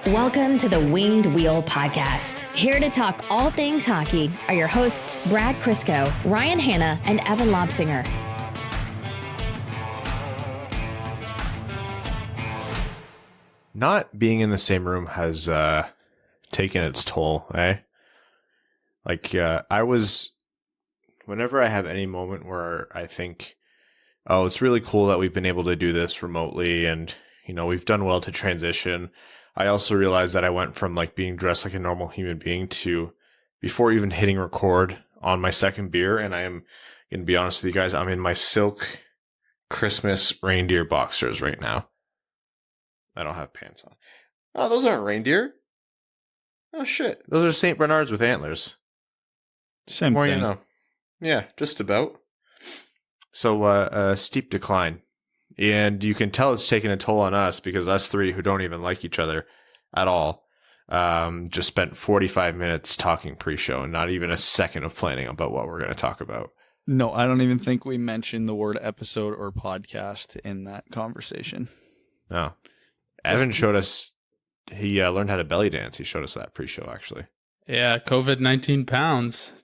Welcome to the Winged Wheel Podcast. Here to talk all things hockey are your hosts, Brad Crisco, Ryan Hanna, and Evan Lobsinger. Not being in the same room has taken its toll, eh? Whenever I have any moment where I think, oh, it's really cool that we've been able to do this remotely and, we've done well to transition. I also realized that I went from being dressed like a normal human being to, before even hitting record, on my second beer. And I am going to be honest with you guys, I'm in my silk Christmas reindeer boxers right now. I don't have pants on. Oh, those aren't reindeer. Oh, shit. Those are St. Bernards with antlers. Same More thing. you know. Yeah, just about. So, a steep decline. And you can tell it's taking a toll on us because us three who don't even like each other at all just spent 45 minutes talking pre-show and not even a second of planning about what we're going to talk about. No, I don't even think we mentioned the word episode or podcast in that conversation. No. Evan showed us, he learned how to belly dance. He showed us that pre-show, actually. Yeah, COVID 19 pounds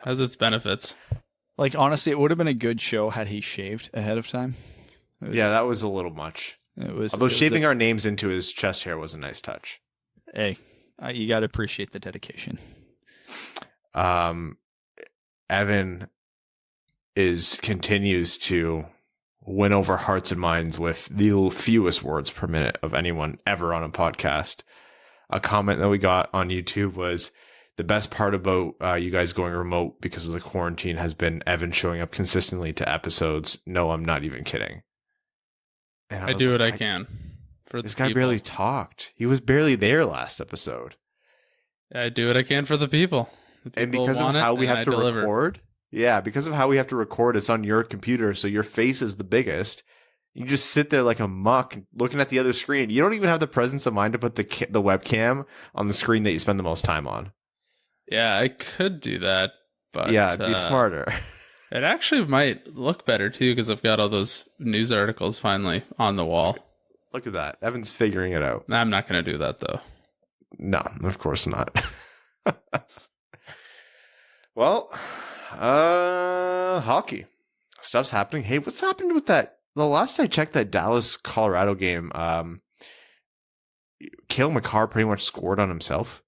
has its benefits. Honestly, it would have been a good show had he shaved ahead of time. Yeah, that was a little much. Although shaving our names into his chest hair was a nice touch. Hey, you got to appreciate the dedication. Evan continues to win over hearts and minds with the fewest words per minute of anyone ever on a podcast. A comment that we got on YouTube was, the best part about you guys going remote because of the quarantine has been Evan showing up consistently to episodes. No, I'm not even kidding. And I do what I can. For this guy barely talked. He was barely there last episode. I do what I can for the people. And because of how we have to record, because of how we have to record, it's on your computer, so your face is the biggest. You just sit there like a muck looking at the other screen. You don't even have the presence of mind to put the webcam on the screen that you spend the most time on. Yeah, I could do that, but yeah, it'd be smarter. It actually might look better too because I've got all those news articles finally on the wall. Look at that. Evan's figuring it out. I'm not going to do that though. No, of course not. Well, hockey stuff's happening. Hey, what's happened with that? The last I checked, that Dallas Colorado game, Cale Makar pretty much scored on himself.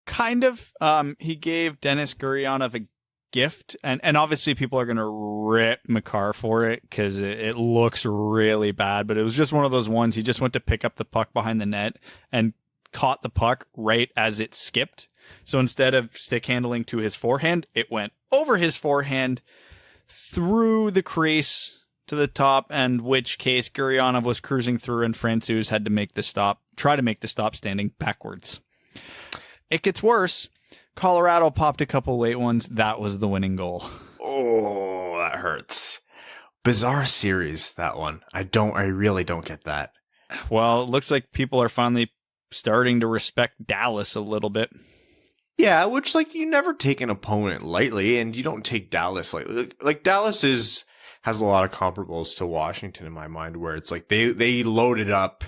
Kind of. He gave Denis Gurianov a gift, and obviously people are going to rip Makar for it because it looks really bad, but it was just one of those ones. He just went to pick up the puck behind the net and caught the puck right as it skipped. So instead of stick handling to his forehand, it went over his forehand through the crease to the top, and which case Gurianov was cruising through and Francouz had to try to make the stop standing backwards. It gets worse. Colorado popped a couple late ones. That was the winning goal. Oh, that hurts. Bizarre series, that one. I really don't get that. Well, it looks like people are finally starting to respect Dallas a little bit. Yeah, which, you never take an opponent lightly, and you don't take Dallas lightly. Dallas has a lot of comparables to Washington in my mind, where it's they loaded up,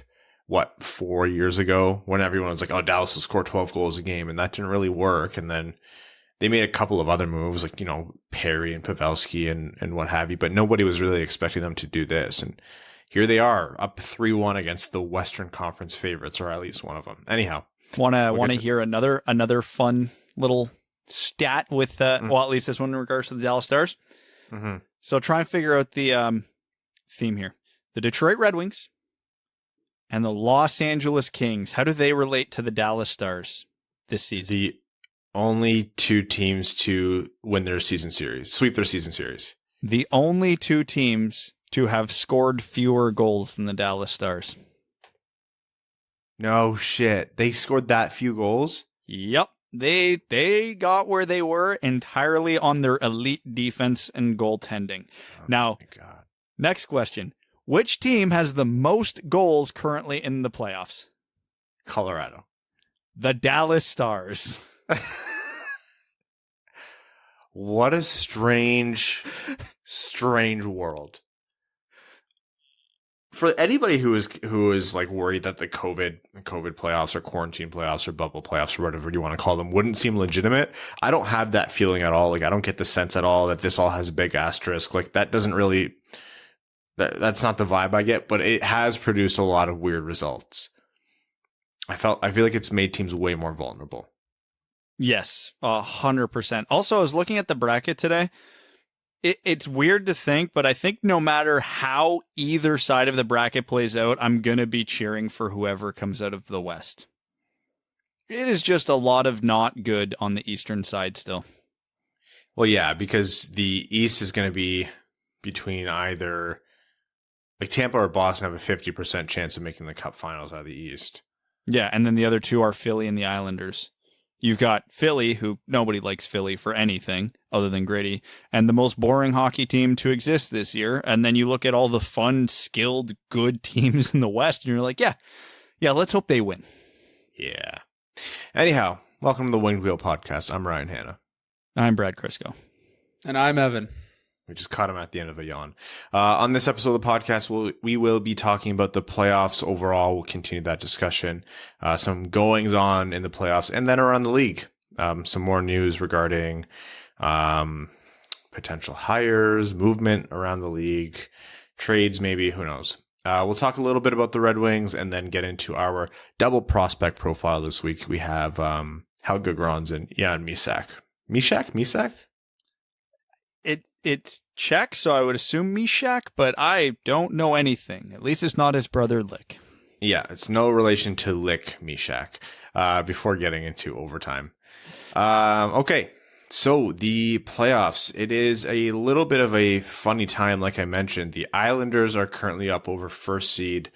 4 years ago, when everyone was like, oh, Dallas will score 12 goals a game, and that didn't really work. And then they made a couple of other moves, Perry and Pavelski and what have you, but nobody was really expecting them to do this. And here they are, up 3-1 against the Western Conference favorites, or at least one of them. Anyhow. Want to hear another fun little stat with, well, at least this one in regards to the Dallas Stars? Mm-hmm. So try and figure out the theme here. The Detroit Red Wings and the Los Angeles Kings, how do they relate to the Dallas Stars this season? The only two teams to win their season series, sweep their season series. The only two teams to have scored fewer goals than the Dallas Stars. No shit. They scored that few goals? Yep. They got where they were entirely on their elite defense and goaltending. Oh, now, God. Next question. Which team has the most goals currently in the playoffs? Colorado. The Dallas Stars. What a strange world. for anybody who is like worried that the COVID playoffs or quarantine playoffs or bubble playoffs or whatever you want to call them wouldn't seem legitimate, I don't have that feeling at all. Like, I don't get the sense at all that this all has a big asterisk. Like, that doesn't really, that's not the vibe I get, but it has produced a lot of weird results. I feel like it's made teams way more vulnerable. Yes, 100%. Also, I was looking at the bracket today. It's weird to think, but I think no matter how either side of the bracket plays out, I'm going to be cheering for whoever comes out of the West. It is just a lot of not good on the Eastern side still. Well, yeah, because the East is going to be between either, like, Tampa or Boston have a 50% chance of making the Cup Finals out of the East. Yeah, and then the other two are Philly and the Islanders. You've got Philly, who nobody likes Philly for anything other than gritty, and the most boring hockey team to exist this year. And then you look at all the fun, skilled, good teams in the West, and you're like, yeah, let's hope they win. Yeah. Anyhow, welcome to the Winged Wheel Podcast. I'm Ryan Hanna. I'm Brad Crisco. And I'm Evan. We just caught him at the end of a yawn. On this episode of the podcast, we will be talking about the playoffs overall. We'll continue that discussion. Some goings on in the playoffs and then around the league. Some more news regarding potential hires, movement around the league, trades maybe, who knows. We'll talk a little bit about the Red Wings and then get into our double prospect profile this week. We have Helge, Grans, and Mysak. Mysak? It's Czech, so I would assume Mysak, but I don't know anything. At least it's not his brother Lick. Yeah, it's no relation to Lick Mysak. Before getting into overtime. Okay, so the playoffs. It is a little bit of a funny time, like I mentioned. The Islanders are currently up over first seed.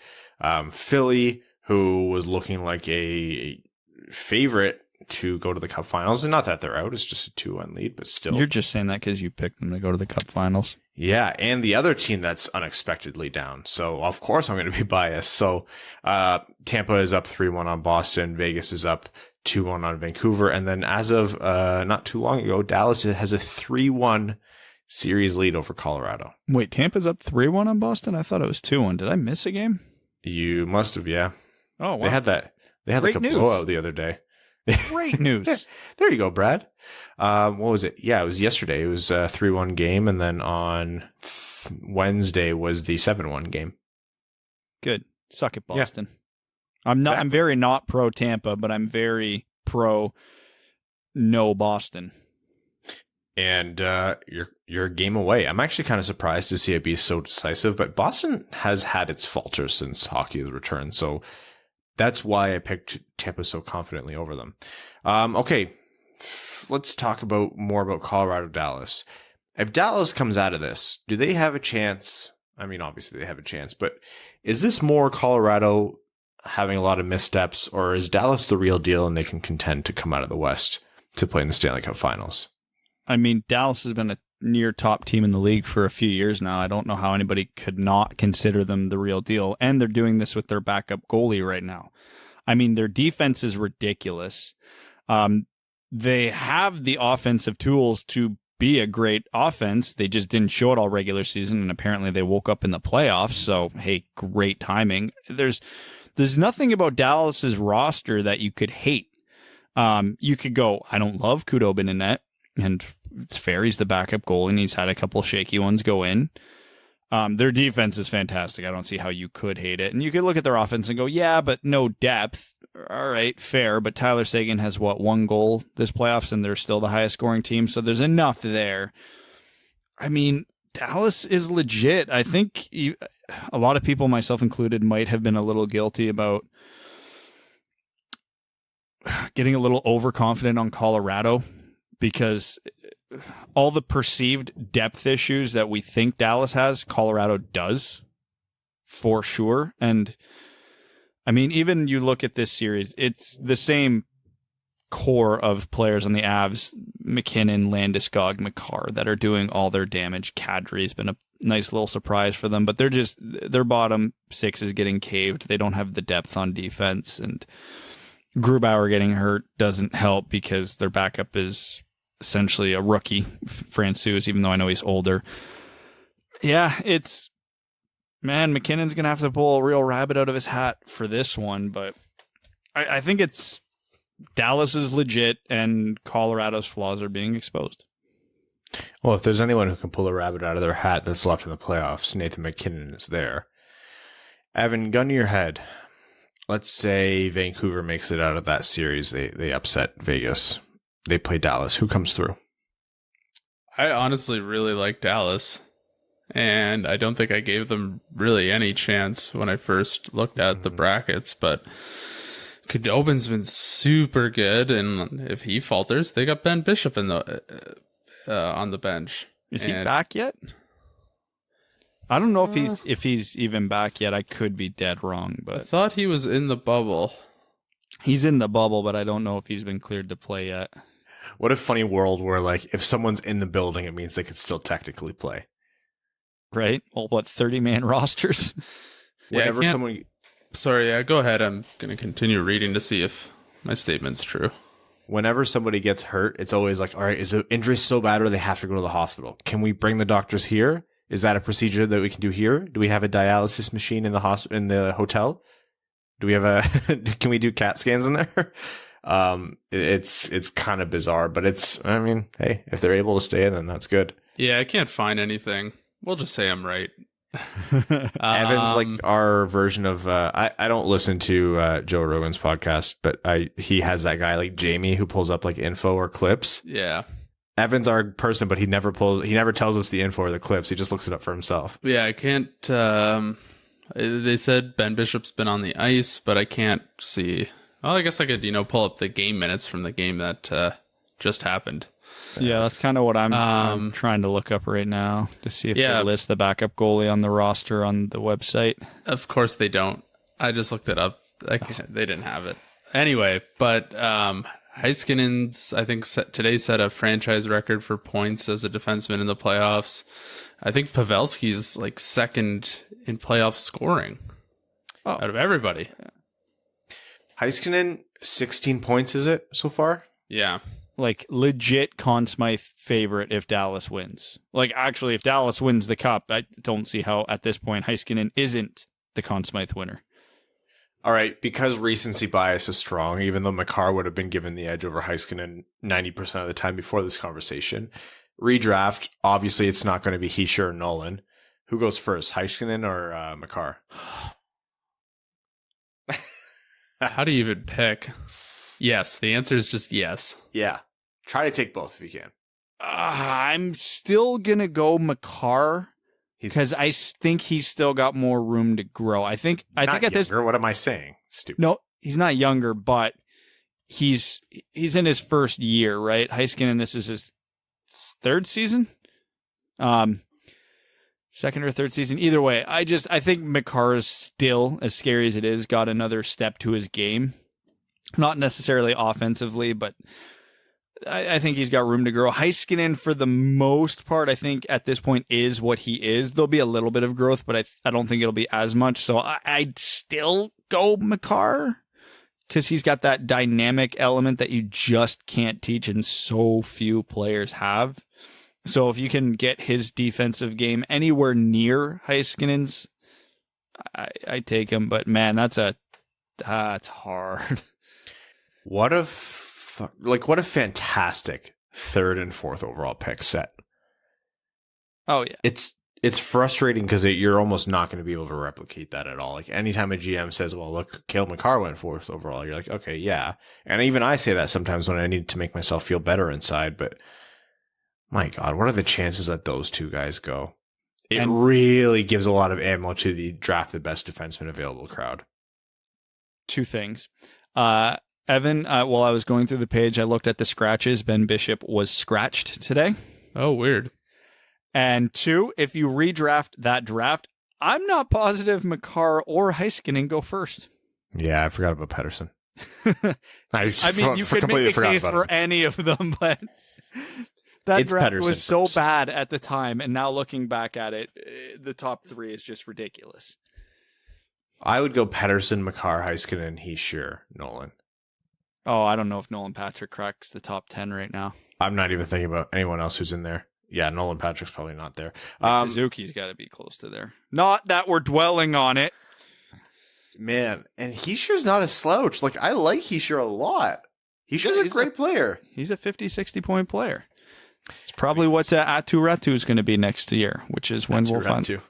Philly, who was looking like a favorite to go to the Cup Finals, and not that they're out, it's just a 2-1 lead, but still. You're just saying that because you picked them to go to the Cup Finals. Yeah, and the other team that's unexpectedly down, so of course I'm going to be biased. So Tampa is up 3-1 on Boston, Vegas is up 2-1 on Vancouver, and then as of not too long ago, Dallas has a 3-1 series lead over Colorado. Wait, Tampa's up 3-1 on Boston? I thought it was 2-1. Did I miss a game? You must have, yeah. Oh, wow. They had Great like a blowout the other day. Great news. There you go, Brad. What was it? Yeah, it was yesterday. It was a 3-1 game, and then on Wednesday was the 7-1 game. Good. Suck it, Boston. Yeah. I'm very not pro Tampa, but I'm very pro no Boston. And you're a game away. I'm actually kind of surprised to see it be so decisive, but Boston has had its falters since hockey has returned, so that's why I picked Tampa so confidently over them. Okay, let's talk more about Colorado, Dallas. If Dallas comes out of this, do they have a chance? I mean, obviously they have a chance, but is this more Colorado having a lot of missteps, or is Dallas the real deal and they can contend to come out of the West to play in the Stanley Cup Finals? I mean, Dallas has been a near top team in the league for a few years now. I don't know how anybody could not consider them the real deal. And they're doing this with their backup goalie right now. I mean, their defense is ridiculous. They have the offensive tools to be a great offense. They just didn't show it all regular season. And apparently they woke up in the playoffs. So, hey, great timing. There's nothing about Dallas's roster that you could hate. You could go, I don't love Khudobin in net. And it's fair. He's the backup goalie, and he's had a couple shaky ones go in. Their defense is fantastic. I don't see how you could hate it. And you could look at their offense and go, yeah, but no depth. All right, fair. But Tyler Seguin has, one goal this playoffs, and they're still the highest scoring team. So there's enough there. I mean, Dallas is legit. I think a lot of people, myself included, might have been a little guilty about getting a little overconfident on Colorado, because all the perceived depth issues that we think Dallas has, Colorado does, for sure. And, I mean, even you look at this series, it's the same core of players on the Avs, McKinnon, Landeskog, Makar, that are doing all their damage. Kadri's been a nice little surprise for them, but their bottom six is getting caved. They don't have the depth on defense, and Grubauer getting hurt doesn't help because their backup is essentially a rookie, Francouz, even though I know he's older. Yeah, it's Man, McKinnon's going to have to pull a real rabbit out of his hat for this one, but I think it's Dallas is legit and Colorado's flaws are being exposed. Well, if there's anyone who can pull a rabbit out of their hat that's left in the playoffs, Nathan McKinnon is there. Evan, gun to your head. Let's say Vancouver makes it out of that series. They upset Vegas. They play Dallas. Who comes through? I honestly really like Dallas, and I don't think I gave them really any chance when I first looked at the brackets, but Khudobin's been super good, and if he falters, they got Ben Bishop in the on the bench. Is he back yet? I don't know if he's even back yet. I could be dead wrong, I but thought he was in the bubble. he's in the bubble, but I don't know if he's been cleared to play yet. What a funny world where, like, if someone's in the building, it means they could still technically play. Right? Well, what, 30-man rosters? Whenever someone... Sorry, yeah, go ahead. I'm going to continue reading to see if my statement's true. Whenever somebody gets hurt, it's always like, all right, is the injury so bad or they have to go to the hospital? Can we bring the doctors here? Is that a procedure that we can do here? Do we have a dialysis machine in the hotel? Do we have can we do CAT scans in there? It's kind of bizarre, but I mean, hey, if they're able to stay in, then that's good. Yeah, I can't find anything. We'll just say I'm right. Evan's like our version of I don't listen to Joe Rogan's podcast, but he has that guy like Jamie who pulls up like info or clips. Yeah. Evan's our person, but he never tells us the info or the clips. He just looks it up for himself. Yeah, I can't they said Ben Bishop's been on the ice, but I can't see. Well, I guess I could, pull up the game minutes from the game that just happened. Yeah, that's kind of what I'm trying to look up right now to see if they list the backup goalie on the roster on the website. Of course they don't. I just looked it up. They didn't have it. Anyway, but Heiskanen's, I think, today set a franchise record for points as a defenseman in the playoffs. I think Pavelski's like second in playoff scoring out of everybody. Heiskanen, 16 points, is it, so far? Yeah. Like, legit Conn Smythe favorite if Dallas wins. Like, actually, if Dallas wins the cup, I don't see how, at this point, Heiskanen isn't the Conn Smythe winner. All right, because recency bias is strong, even though Makar would have been given the edge over Heiskanen 90% of the time before this conversation. Redraft, obviously, it's not going to be Hischier or Nolan. Who goes first, Heiskanen or Makar? How do you even pick? Yes, the answer is just yes. Yeah. Try to take both if you can. I'm still going to go Makar because I think he's still got more room to grow. I think at this. What am I saying? Stupid. No, he's not younger, but he's in his first year, right? Heiskanen, this is his third season. Second or third season. Either way, I think Makar is still, as scary as it is, got another step to his game. Not necessarily offensively, but I think he's got room to grow. Heiskanen, for the most part, I think at this point is what he is. There'll be a little bit of growth, but I don't think it'll be as much. So I'd still go Makar because he's got that dynamic element that you just can't teach and so few players have. So if you can get his defensive game anywhere near Heiskanen's, I take him. But man, that's hard. What a fantastic third and fourth overall pick set. Oh yeah, it's frustrating because you're almost not going to be able to replicate that at all. Like anytime a GM says, "Well, look, Cale Makar went fourth overall," you're like, "Okay, yeah." And even I say that sometimes when I need to make myself feel better inside. But my God, what are the chances that those two guys go? It really gives a lot of ammo to the draft the best defenseman available crowd. Two things. Evan, while I was going through the page, I looked at the scratches. Ben Bishop was scratched today. Oh, weird. And two, if you redraft that draft, I'm not positive Makar or Heiskanen go first. Yeah, I forgot about Pettersson. You could make a case for any of them, but that draft was so bad at the time, and now looking back at it, the top three is just ridiculous. I would go Pettersson, Makar, Heiskanen, Hischier, Nolan. Oh, I don't know if Nolan Patrick cracks the top 10 right now. I'm not even thinking about anyone else who's in there. Yeah, Nolan Patrick's probably not there. Suzuki's got to be close to there. Not that we're dwelling on it. Man, and Heischer's not a slouch. Like, I like Heischer a lot. Heischer's a great player. He's a 50, 60-point player. It's probably what Atu Ratu is going to be next year, which is when we'll find.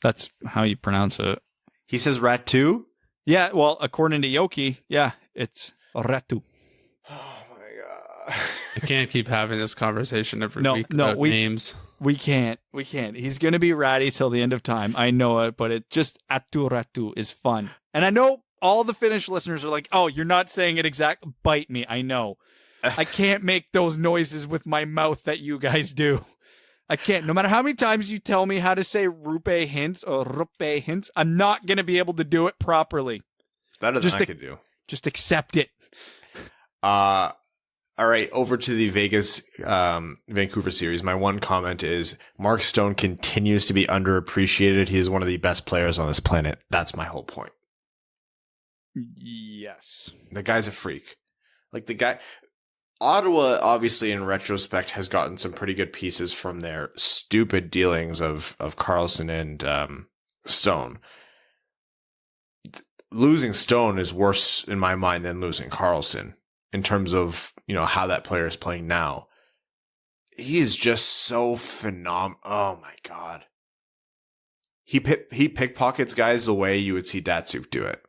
That's how you pronounce it. He says Ratu? Yeah, well, according to Yoki, yeah, it's Ratu. Oh, my God. I can't keep having this conversation every week about names. We can't. He's going to be ratty till the end of time. I know it, but it just Atu Ratu is fun. And I know all the Finnish listeners are like, oh, you're not saying it exact. Bite me. I know. I can't make those noises with my mouth that you guys do. I can't. No matter how many times you tell me how to say rupe hints or rupe hints, I'm not going to be able to do it properly. It's better than I could do. Just accept it. All right, over to the Vegas Vancouver series. My one comment is Mark Stone continues to be underappreciated. He is one of the best players on this planet. That's my whole point. Yes. The guy's a freak. Like, the guy... Ottawa, obviously, in retrospect, has gotten some pretty good pieces from their stupid dealings of Karlsson and Stone. Losing Stone is worse, in my mind, than losing Karlsson. In terms of, how that player is playing now. He is just so phenomenal. Oh my God. He pickpockets guys the way you would see Datsuk do it.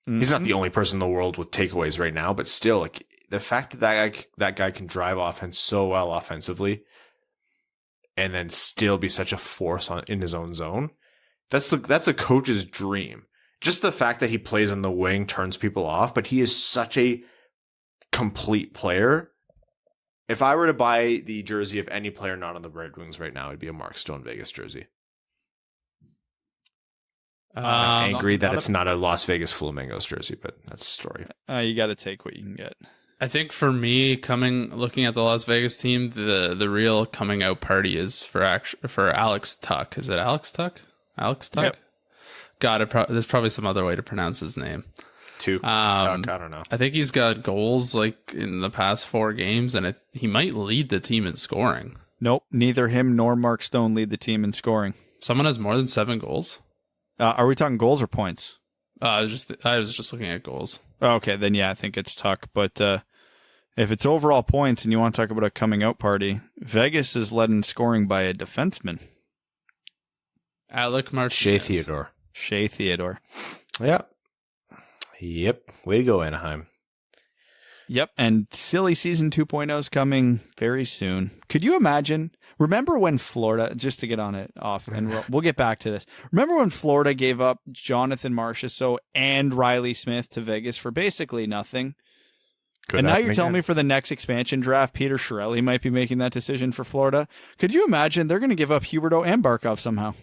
Mm-hmm. He's not the only person in the world with takeaways right now, but still, like, the fact that guy can drive offense so well offensively and then still be such a force in his own zone, that's a coach's dream. Just the fact that he plays on the wing turns people off, but he is such a complete player. If I were to buy the jersey of any player not on the Red Wings right now, it'd be a Mark Stone Vegas jersey. I'm angry that it's not a Las Vegas Flamingos jersey, but that's the story. You got to take what you can get. I think for me, looking at the Las Vegas team, the real coming out party is for Alex Tuck. Is it Alex Tuck? Alex Tuck? Yep. God, there's probably some other way to pronounce his name. Tuck, I don't know. I think he's got goals like in the past 4 games, and he might lead the team in scoring. Nope, neither him nor Mark Stone lead the team in scoring. Someone has more than 7 goals. Are we talking goals or points? I was just looking at goals. Okay, then yeah, I think it's Tuck. But if it's overall points and you want to talk about a coming out party, Vegas is led in scoring by a defenseman. Alec Martinez. Shea Theodore. Yeah. Yep. Way to go, Anaheim. Yep. And silly season 2.0 is coming very soon. Could you imagine? Remember when Florida, just to get on it off, and we'll get back to this. Remember when Florida gave up Jonathan Marchessault and Riley Smith to Vegas for basically nothing? And now you're telling me for the next expansion draft, Peter Chiarelli might be making that decision for Florida. Could you imagine they're going to give up Huberdeau and Barkov somehow?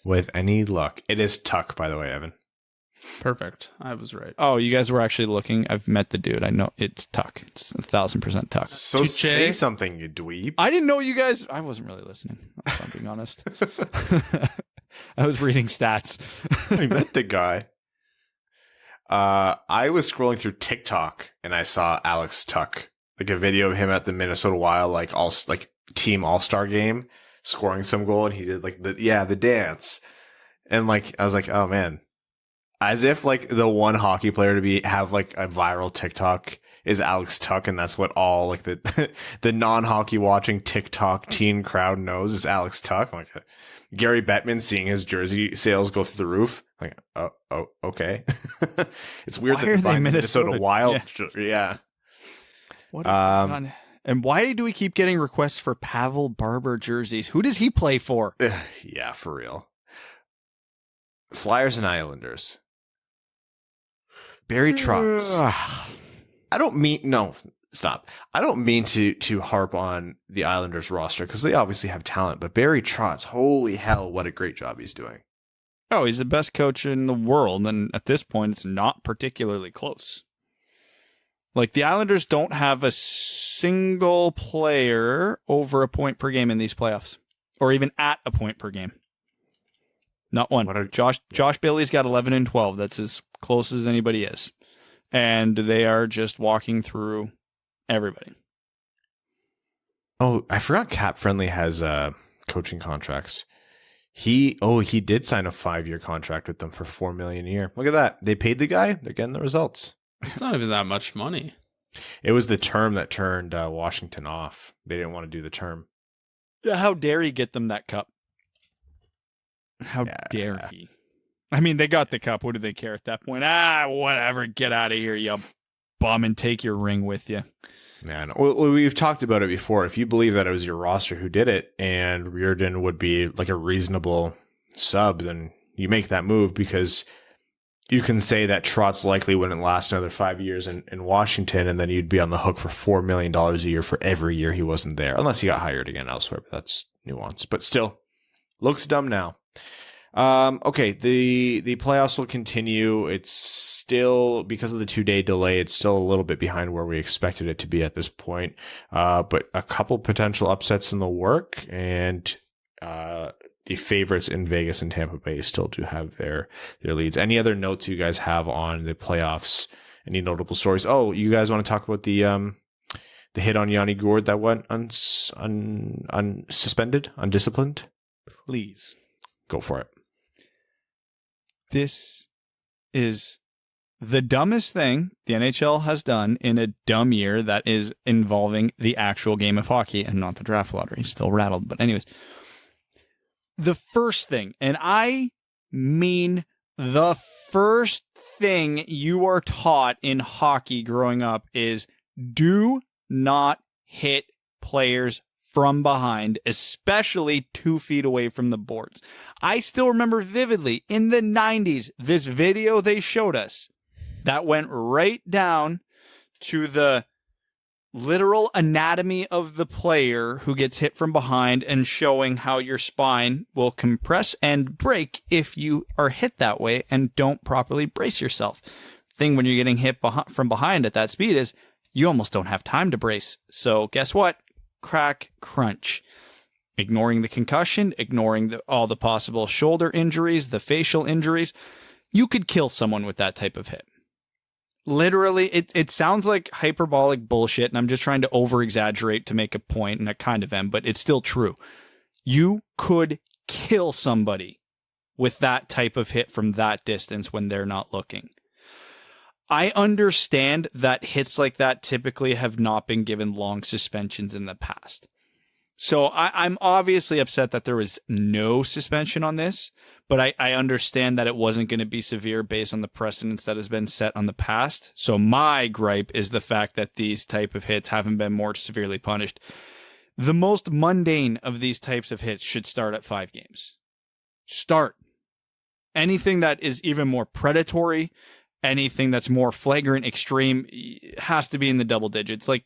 With any luck. It is Tuck, by the way, Evan. Perfect. I was right. Oh, you guys were actually looking. I've met the dude. I know it's Tuck. It's 1,000% Tuck. So say something, you dweeb. I didn't know you guys. I wasn't really listening, if I'm being honest. I was reading stats. I met the guy. I was scrolling through TikTok and I saw Alex Tuck, like a video of him at the Minnesota Wild, team All-Star game, scoring some goal, and he did the dance, and I was like, oh man. As if the one hockey player to have a viral TikTok is Alex Tuck, and that's what all the non-hockey watching TikTok teen crowd knows is Alex Tuck. I'm like, Gary Bettman seeing his jersey sales go through the roof. Like, oh, okay. It's weird that the Minnesota Wild, yeah. What is going on? And why do we keep getting requests for Pavel Barber jerseys? Who does he play for? Yeah, for real. Flyers and Islanders. Barry Trotz. I don't mean to harp on the Islanders roster because they obviously have talent, but Barry Trotz, holy hell, what a great job he's doing. Oh, he's the best coach in the world, and at this point, it's not particularly close. The Islanders don't have a single player over a point per game in these playoffs, or even at a point per game. Not one. Josh Bailey's got 11 and 12. That's as close as anybody is. And they are just walking through everybody. Oh, I forgot Cap Friendly has coaching contracts. He did sign a 5-year contract with them for $4 million a year. Look at that. They paid the guy. They're getting the results. It's not even that much money. It was the term that turned Washington off. They didn't want to do the term. How dare he get them that cup? How dare he? I mean, they got the cup. What do they care at that point? Whatever. Get out of here, you bum, and take your ring with you. Man, well, we've talked about it before. If you believe that it was your roster who did it and Reardon would be like a reasonable sub, then you make that move, because you can say that Trotz likely wouldn't last another 5 years in Washington, and then you'd be on the hook for $4 million a year for every year he wasn't there, unless he got hired again elsewhere. But that's nuance. But still, looks dumb now. Okay, the playoffs will continue. It's still, because of the 2-day delay, it's still a little bit behind where we expected it to be at this point. But a couple potential upsets in the work, and the favorites in Vegas and Tampa Bay still do have their leads. Any other notes you guys have on the playoffs? Any notable stories? Oh, you guys want to talk about the hit on Yanni Gourde that went unsuspended, undisciplined? Please. Go for it. This is the dumbest thing the NHL has done in a dumb year that is involving the actual game of hockey and not the draft lottery. Still rattled. But anyways, the first thing, and I mean the first thing you are taught in hockey growing up, is do not hit players from behind, especially 2 feet away from the boards. I still remember vividly in the 90s, this video they showed us that went right down to the literal anatomy of the player who gets hit from behind, and showing how your spine will compress and break if you are hit that way and don't properly brace yourself. Thing when you're getting hit from behind at that speed is you almost don't have time to brace. So guess what? Crack, crunch. Ignoring the concussion, ignoring all the possible shoulder injuries, the facial injuries, you could kill someone with that type of hit. Literally, it sounds like hyperbolic bullshit, and I'm just trying to over-exaggerate to make a point, and I kind of am, but it's still true. You could kill somebody with that type of hit from that distance when they're not looking. I understand that hits like that typically have not been given long suspensions in the past. So I'm obviously upset that there was no suspension on this, but I understand that it wasn't going to be severe based on the precedence that has been set on the past. So my gripe is the fact that these type of hits haven't been more severely punished. The most mundane of these types of hits should start at 5 games. Start. Anything that is even more predatory, anything that's more flagrant, extreme, has to be in the double digits. Like,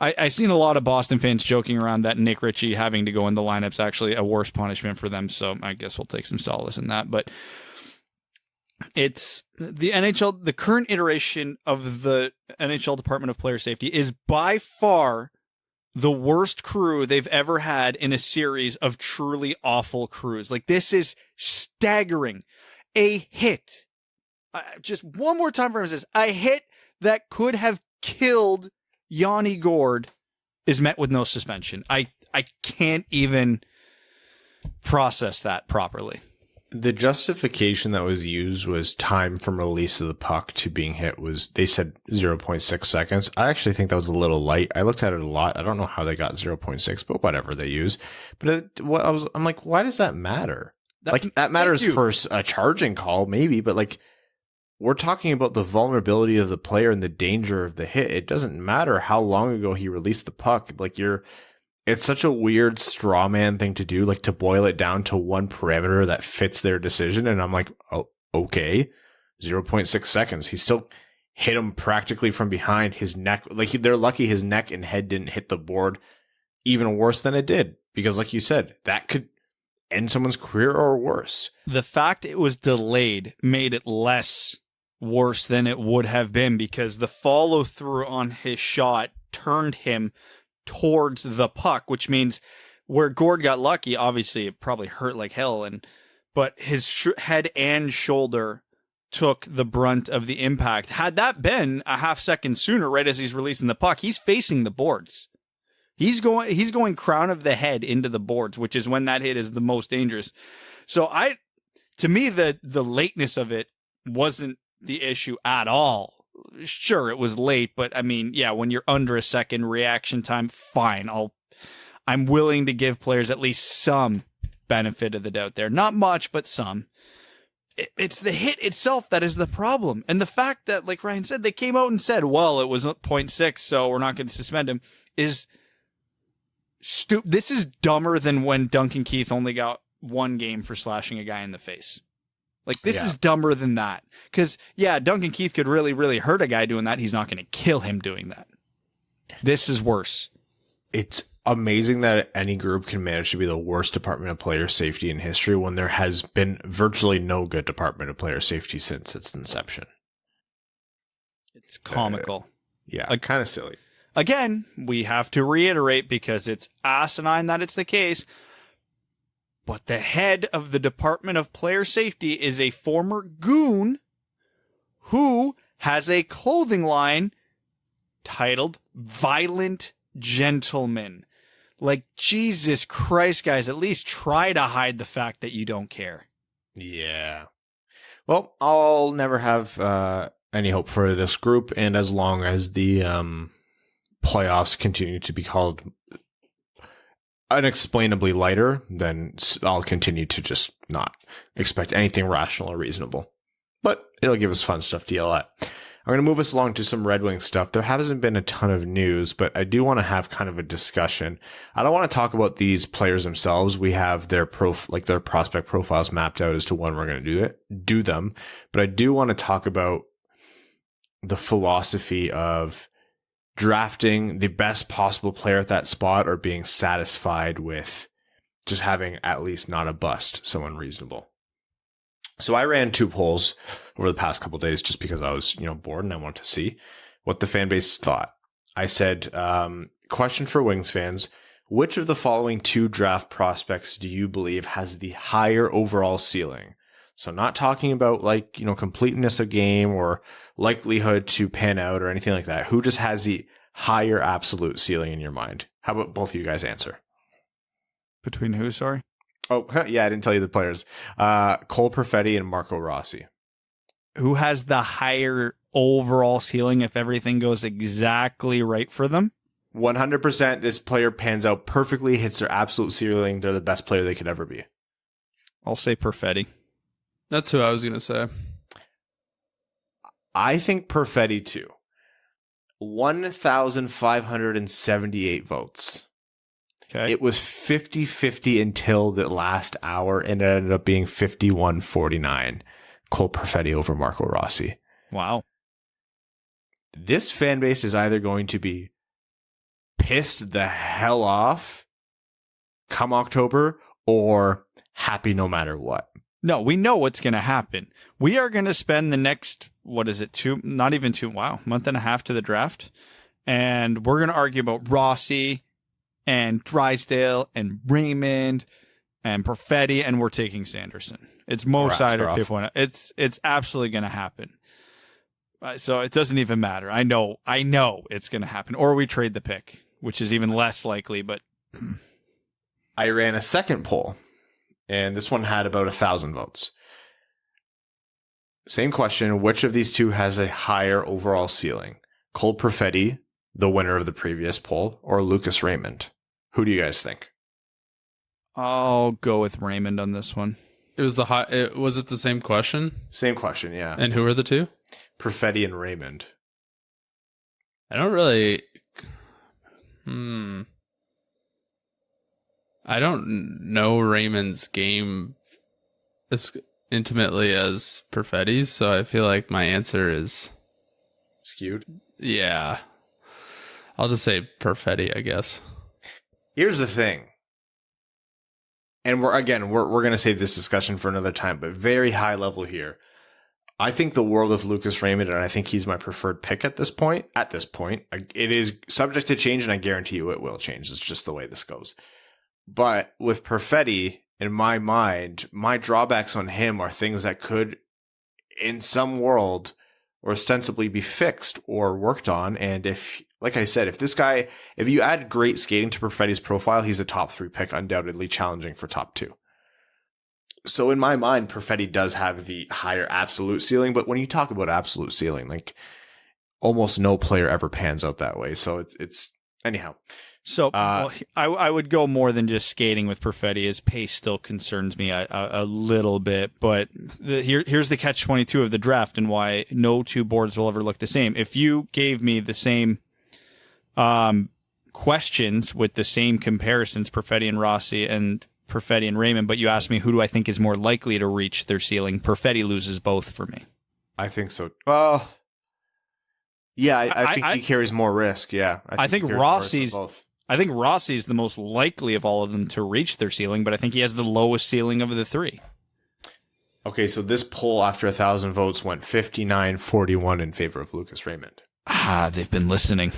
I've seen a lot of Boston fans joking around that Nick Ritchie having to go in the lineup's actually a worse punishment for them, so I guess we'll take some solace in that. But it's the NHL, the current iteration of the NHL Department of Player Safety is by far the worst crew they've ever had in a series of truly awful crews. Like, this is staggering. A hit. Just one more time for emphasis. A hit that could have killed Yanni Gourde is met with no suspension. I can't even process that properly. The justification that was used was time from release of the puck to being hit was, they said 0.6 seconds. I actually think that was a little light. I looked at it a lot. I don't know how they got 0.6, but whatever they use. But I'm like, why does that matter? That matters for a charging call, maybe, but like, we're talking about the vulnerability of the player and the danger of the hit. It doesn't matter how long ago he released the puck. Like, it's such a weird straw man thing to do, like to boil it down to one parameter that fits their decision. And I'm like, oh, okay, 0.6 seconds. He still hit him practically from behind his neck. Like, they're lucky his neck and head didn't hit the board even worse than it did. Because like you said, that could end someone's career or worse. The fact it was delayed made it less worse than it would have been, because the follow through on his shot turned him towards the puck, which means where Gourde got lucky, obviously it probably hurt like hell, but his head and shoulder took the brunt of the impact. Had that been a half second sooner, right as he's releasing the puck, he's facing the boards. He's going crown of the head into the boards, which is when that hit is the most dangerous. So to me, the lateness of it wasn't the issue at all. Sure, it was late, but I mean, yeah, when you're under a second reaction time, fine. I'm willing to give players at least some benefit of the doubt there. Not much, but some. It's the hit itself that is the problem. And the fact that, like Ryan said, they came out and said, well, it was 0.6, so we're not going to suspend him, is stupid. This is dumber than when Duncan Keith only got 1 game for slashing a guy in the face. Like, this is dumber than that. Because, yeah, Duncan Keith could really, really hurt a guy doing that. He's not going to kill him doing that. This is worse. It's amazing that any group can manage to be the worst Department of Player Safety in history when there has been virtually no good Department of Player Safety since its inception. It's comical. Kind of silly. Again, we have to reiterate, because it's asinine that it's the case, but the head of the Department of Player Safety is a former goon who has a clothing line titled Violent Gentleman. Like, Jesus Christ, guys, at least try to hide the fact that you don't care. Yeah. Well, I'll never have any hope for this group, and as long as the playoffs continue to be called unexplainably lighter, then I'll continue to just not expect anything rational or reasonable. But it'll give us fun stuff to yell at. I'm going to move us along to some Red Wings stuff. There hasn't been a ton of news, but I do want to have kind of a discussion. I don't want to talk about these players themselves. We have their their prospect profiles mapped out as to when we're going to do them. But I do want to talk about the philosophy of drafting the best possible player at that spot, or being satisfied with just having at least not a bust, someone reasonable. So I ran 2 polls over the past couple of days just because I was, bored and I wanted to see what the fan base thought. I said, question for Wings fans, which of the following 2 draft prospects do you believe has the higher overall ceiling? So not talking about completeness of game or likelihood to pan out or anything like that. Who just has the higher absolute ceiling in your mind? How about both of you guys answer? Between who, sorry? Oh, yeah, I didn't tell you the players. Cole Perfetti and Marco Rossi. Who has the higher overall ceiling if everything goes exactly right for them? 100%. This player pans out perfectly, hits their absolute ceiling. They're the best player they could ever be. I'll say Perfetti. That's who I was going to say. I think Perfetti too. 1,578 votes. Okay. It was 50-50 until the last hour, and it ended up being 51-49. Cole Perfetti over Marco Rossi. Wow. This fan base is either going to be pissed the hell off come October, or happy no matter what. No, we know what's going to happen. We are going to spend the next, month and a half to the draft. And we're going to argue about Rossi and Drysdale and Raymond and Perfetti, and we're taking Sanderson. It's Mo Seider 2.0. It's absolutely going to happen. So it doesn't even matter. I know it's going to happen. Or we trade the pick, which is even less likely, but I ran a second poll, and this one had about 1,000 votes. Same question, which of these 2 has a higher overall ceiling? Cole Perfetti, the winner of the previous poll, or Lucas Raymond? Who do you guys think? I'll go with Raymond on this one. It was was it the same question? Same question, yeah. And who are the 2? Perfetti and Raymond. I don't really... I don't know Raymond's game as intimately as Perfetti's, so I feel like my answer is... skewed? Yeah. I'll just say Perfetti, I guess. Here's the thing. And we're going to save this discussion for another time, but very high level here. I think the world of Lucas Raymond, and I think he's my preferred pick at this point. It is subject to change, and I guarantee you it will change. It's just the way this goes. But with Perfetti, in my mind, my drawbacks on him are things that could, in some world, or ostensibly be fixed or worked on. And if like I said, if you add great skating to Perfetti's profile, he's a top 3 pick, undoubtedly challenging for top 2. So in my mind, Perfetti does have the higher absolute ceiling, but when you talk about absolute ceiling, like almost no player ever pans out that way. So it's anyhow. So I would go more than just skating with Perfetti. His pace still concerns me a little bit, but here's the catch-22 of the draft and why no two boards will ever look the same. If you gave me the same questions with the same comparisons, Perfetti and Rossi and Perfetti and Raymond, but you asked me who do I think is more likely to reach their ceiling, Perfetti loses both for me. I think so. Well, yeah, I think he carries more risk. Yeah, I think Rossi's the most likely of all of them to reach their ceiling, but I think he has the lowest ceiling of the 3. Okay, so this poll after 1,000 votes went 59-41 in favor of Lucas Raymond. They've been listening.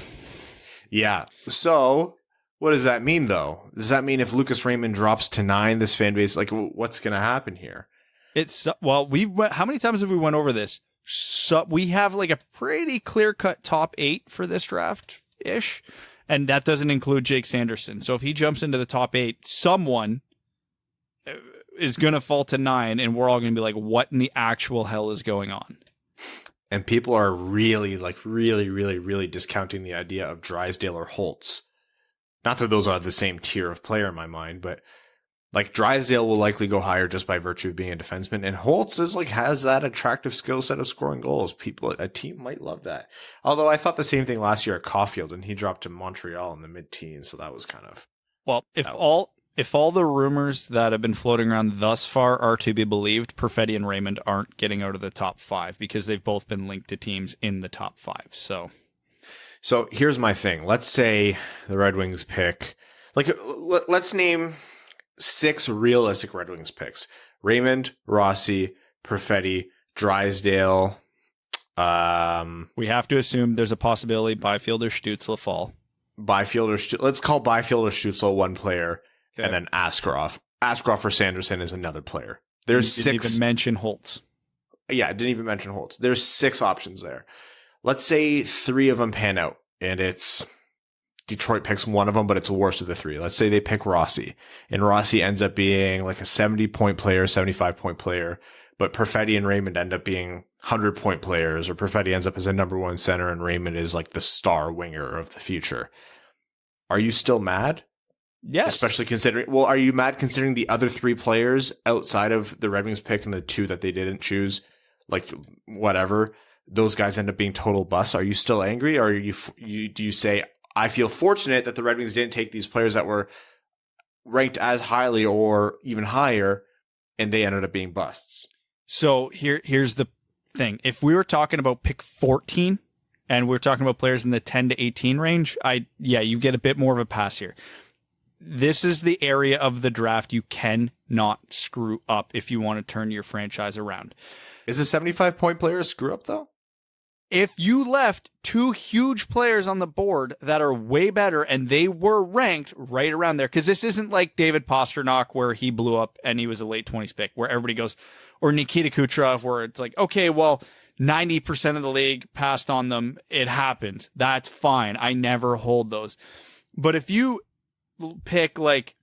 Yeah. So what does that mean, though? Does that mean if Lucas Raymond drops to 9, this fan base, like, what's going to happen here? How many times have we went over this? So we have like a pretty clear-cut top 8 for this draft-ish, and that doesn't include Jake Sanderson. So if he jumps into the top 8, someone is going to fall to 9, and we're all going to be like, what in the actual hell is going on? And people are really discounting the idea of Drysdale or Holtz. Not that those are the same tier of player in my mind, but like Drysdale will likely go higher just by virtue of being a defenseman, and Holtz has that attractive skill set of scoring goals. A team might love that. Although I thought the same thing last year at Caulfield, and he dropped to Montreal in the mid-teens, so that was kind of if all the rumors that have been floating around thus far are to be believed, Perfetti and Raymond aren't getting out of the top 5 because they've both been linked to teams in the top 5. So here's my thing. Let's say the Red Wings pick, let's name 6 realistic Red Wings picks: Raymond, Rossi, Perfetti, Drysdale. We have to assume there's a possibility Byfield or Stützle fall. Let's call Byfield or Stützle one player, okay, and then Askarov. Askarov or Sanderson is another player. There's 6. Didn't even mention Holtz. Yeah, I didn't even mention Holtz. There's 6 options there. Let's say 3 of them pan out, and it's Detroit picks one of them, but it's the worst of the 3. Let's say they pick Rossi, and Rossi ends up being like a 70-point player, 75-point player, but Perfetti and Raymond end up being 100-point players, or Perfetti ends up as a number 1 center, and Raymond is like the star winger of the future. Are you still mad? Yes. Especially are you mad considering the other 3 players outside of the Red Wings pick and the 2 that they didn't choose, like whatever, those guys end up being total busts? Are you still angry, or do you say, I feel fortunate that the Red Wings didn't take these players that were ranked as highly or even higher, and they ended up being busts? So here's the thing. If we were talking about pick 14 and we're talking about players in the 10 to 18 range, you get a bit more of a pass here. This is the area of the draft you cannot screw up if you want to turn your franchise around. Is a 75-point player a screw up, though? If you left 2 huge players on the board that are way better and they were ranked right around there, because this isn't like David Pastrnak where he blew up and he was a late 20s pick, where everybody goes, or Nikita Kucherov where it's like, okay, well, 90% of the league passed on them. It happens. That's fine. I never hold those. But if you pick like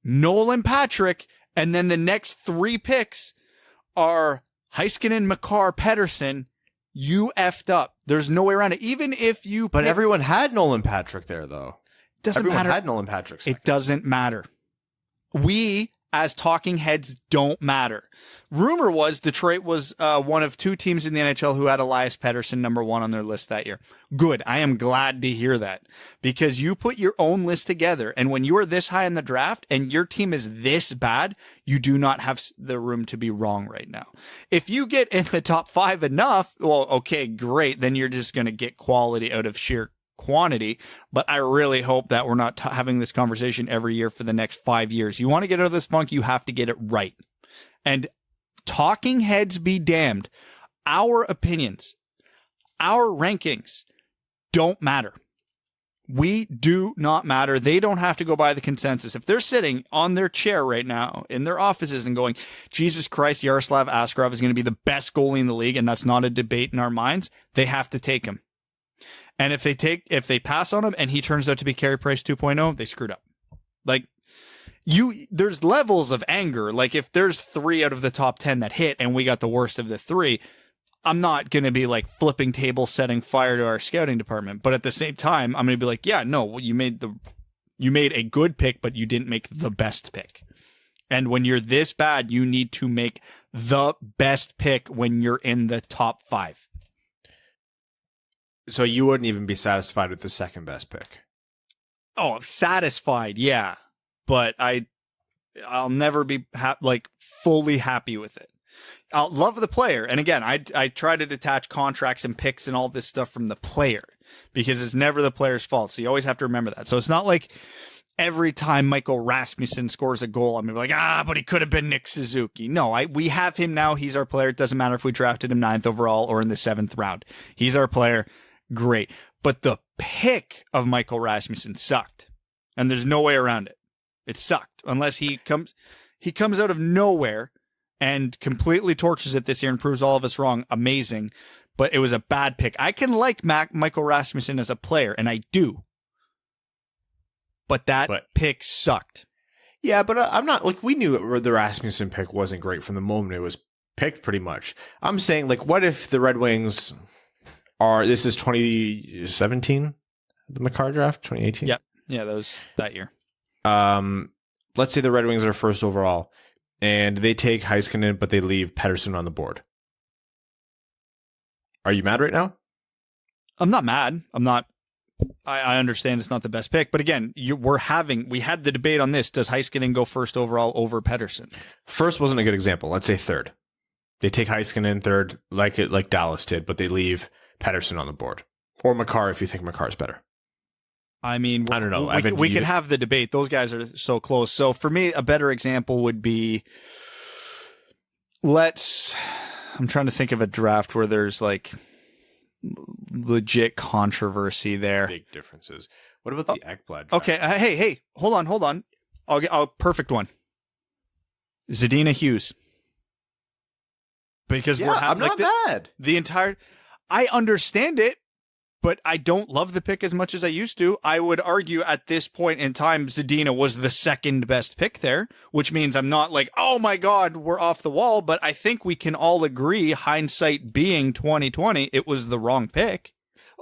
Nolan Patrick and then the next 3 picks are Heiskanen, Makar, Pettersson, you effed up. There's no way around it. Even if you But everyone had Nolan Patrick there, though. Everyone had Nolan Patrick second. It doesn't matter. We, as talking heads, don't matter. Rumor was Detroit was one of 2 teams in the NHL who had Elias Pettersson number 1 on their list that year. Good. I am glad to hear that, because you put your own list together, and when you are this high in the draft and your team is this bad, you do not have the room to be wrong right now. If you get in the top 5 enough, well, okay, great. Then you're just going to get quality out of sheer quantity. But I really hope that we're not having this conversation every year for the next 5 years. You want to get out of this funk, you have to get it right. And talking heads be damned. Our opinions, our rankings don't matter. We do not matter. They don't have to go by the consensus. If they're sitting on their chair right now in their offices and going, Jesus Christ, Yaroslav Askarov is going to be the best goalie in the league, and that's not a debate in our minds, they have to take him. And if they pass on him and he turns out to be Carey Price 2.0, they screwed up. Like, there's levels of anger. Like, if there's 3 out of the top 10 that hit and we got the worst of the 3, I'm not going to be like flipping tables, setting fire to our scouting department. But at the same time, I'm going to be like, yeah, no, you made a good pick, but you didn't make the best pick. And when you're this bad, you need to make the best pick when you're in the top 5. So you wouldn't even be satisfied with the second best pick? Oh, satisfied, yeah. But I'll never be fully happy with it. I'll love the player. And again, I try to detach contracts and picks and all this stuff from the player because it's never the player's fault. So you always have to remember that. So it's not like every time Michael Rasmussen scores a goal, I'm going to be like, but he could have been Nick Suzuki. No, we have him now. He's our player. It doesn't matter if we drafted him 9th overall or in the 7th round. He's our player. Great. But the pick of Michael Rasmussen sucked. And there's no way around it. It sucked. Unless he comes out of nowhere and completely torches it this year and proves all of us wrong. Amazing. But it was a bad pick. I can like Michael Rasmussen as a player, and I do. But that pick sucked. Yeah, but I'm not, like, we knew the Rasmussen pick wasn't great from the moment it was picked, pretty much. I'm saying, like, what if the Red Wings this is 2017, the McCarr draft, 2018? Yep. Yeah, that was that year. Let's say the Red Wings are first overall, and they take Heiskanen, but they leave Pettersson on the board. Are you mad right now? I'm not mad. I'm not. I understand it's not the best pick, but again, we had the debate on this. Does Heiskanen go first overall over Pettersson? First wasn't a good example. Let's say third. They take Heiskanen third, like Dallas did, but they leave Pettersson on the board, or McCarr if you think McCarr's better. I mean, I don't know. We could have the debate. Those guys are so close. So for me, a better example would be, I'm trying to think of a draft where there's like legit controversy there. Big differences. What about the Ekblad draft? Okay. Hey, hold on. I'll perfect one. Zadina Hughes. Because I'm not mad. I understand it, but I don't love the pick as much as I used to. I would argue at this point in time, Zadina was the second best pick there, which means I'm not like, oh my God, we're off the wall. But I think we can all agree, hindsight being 2020, it was the wrong pick.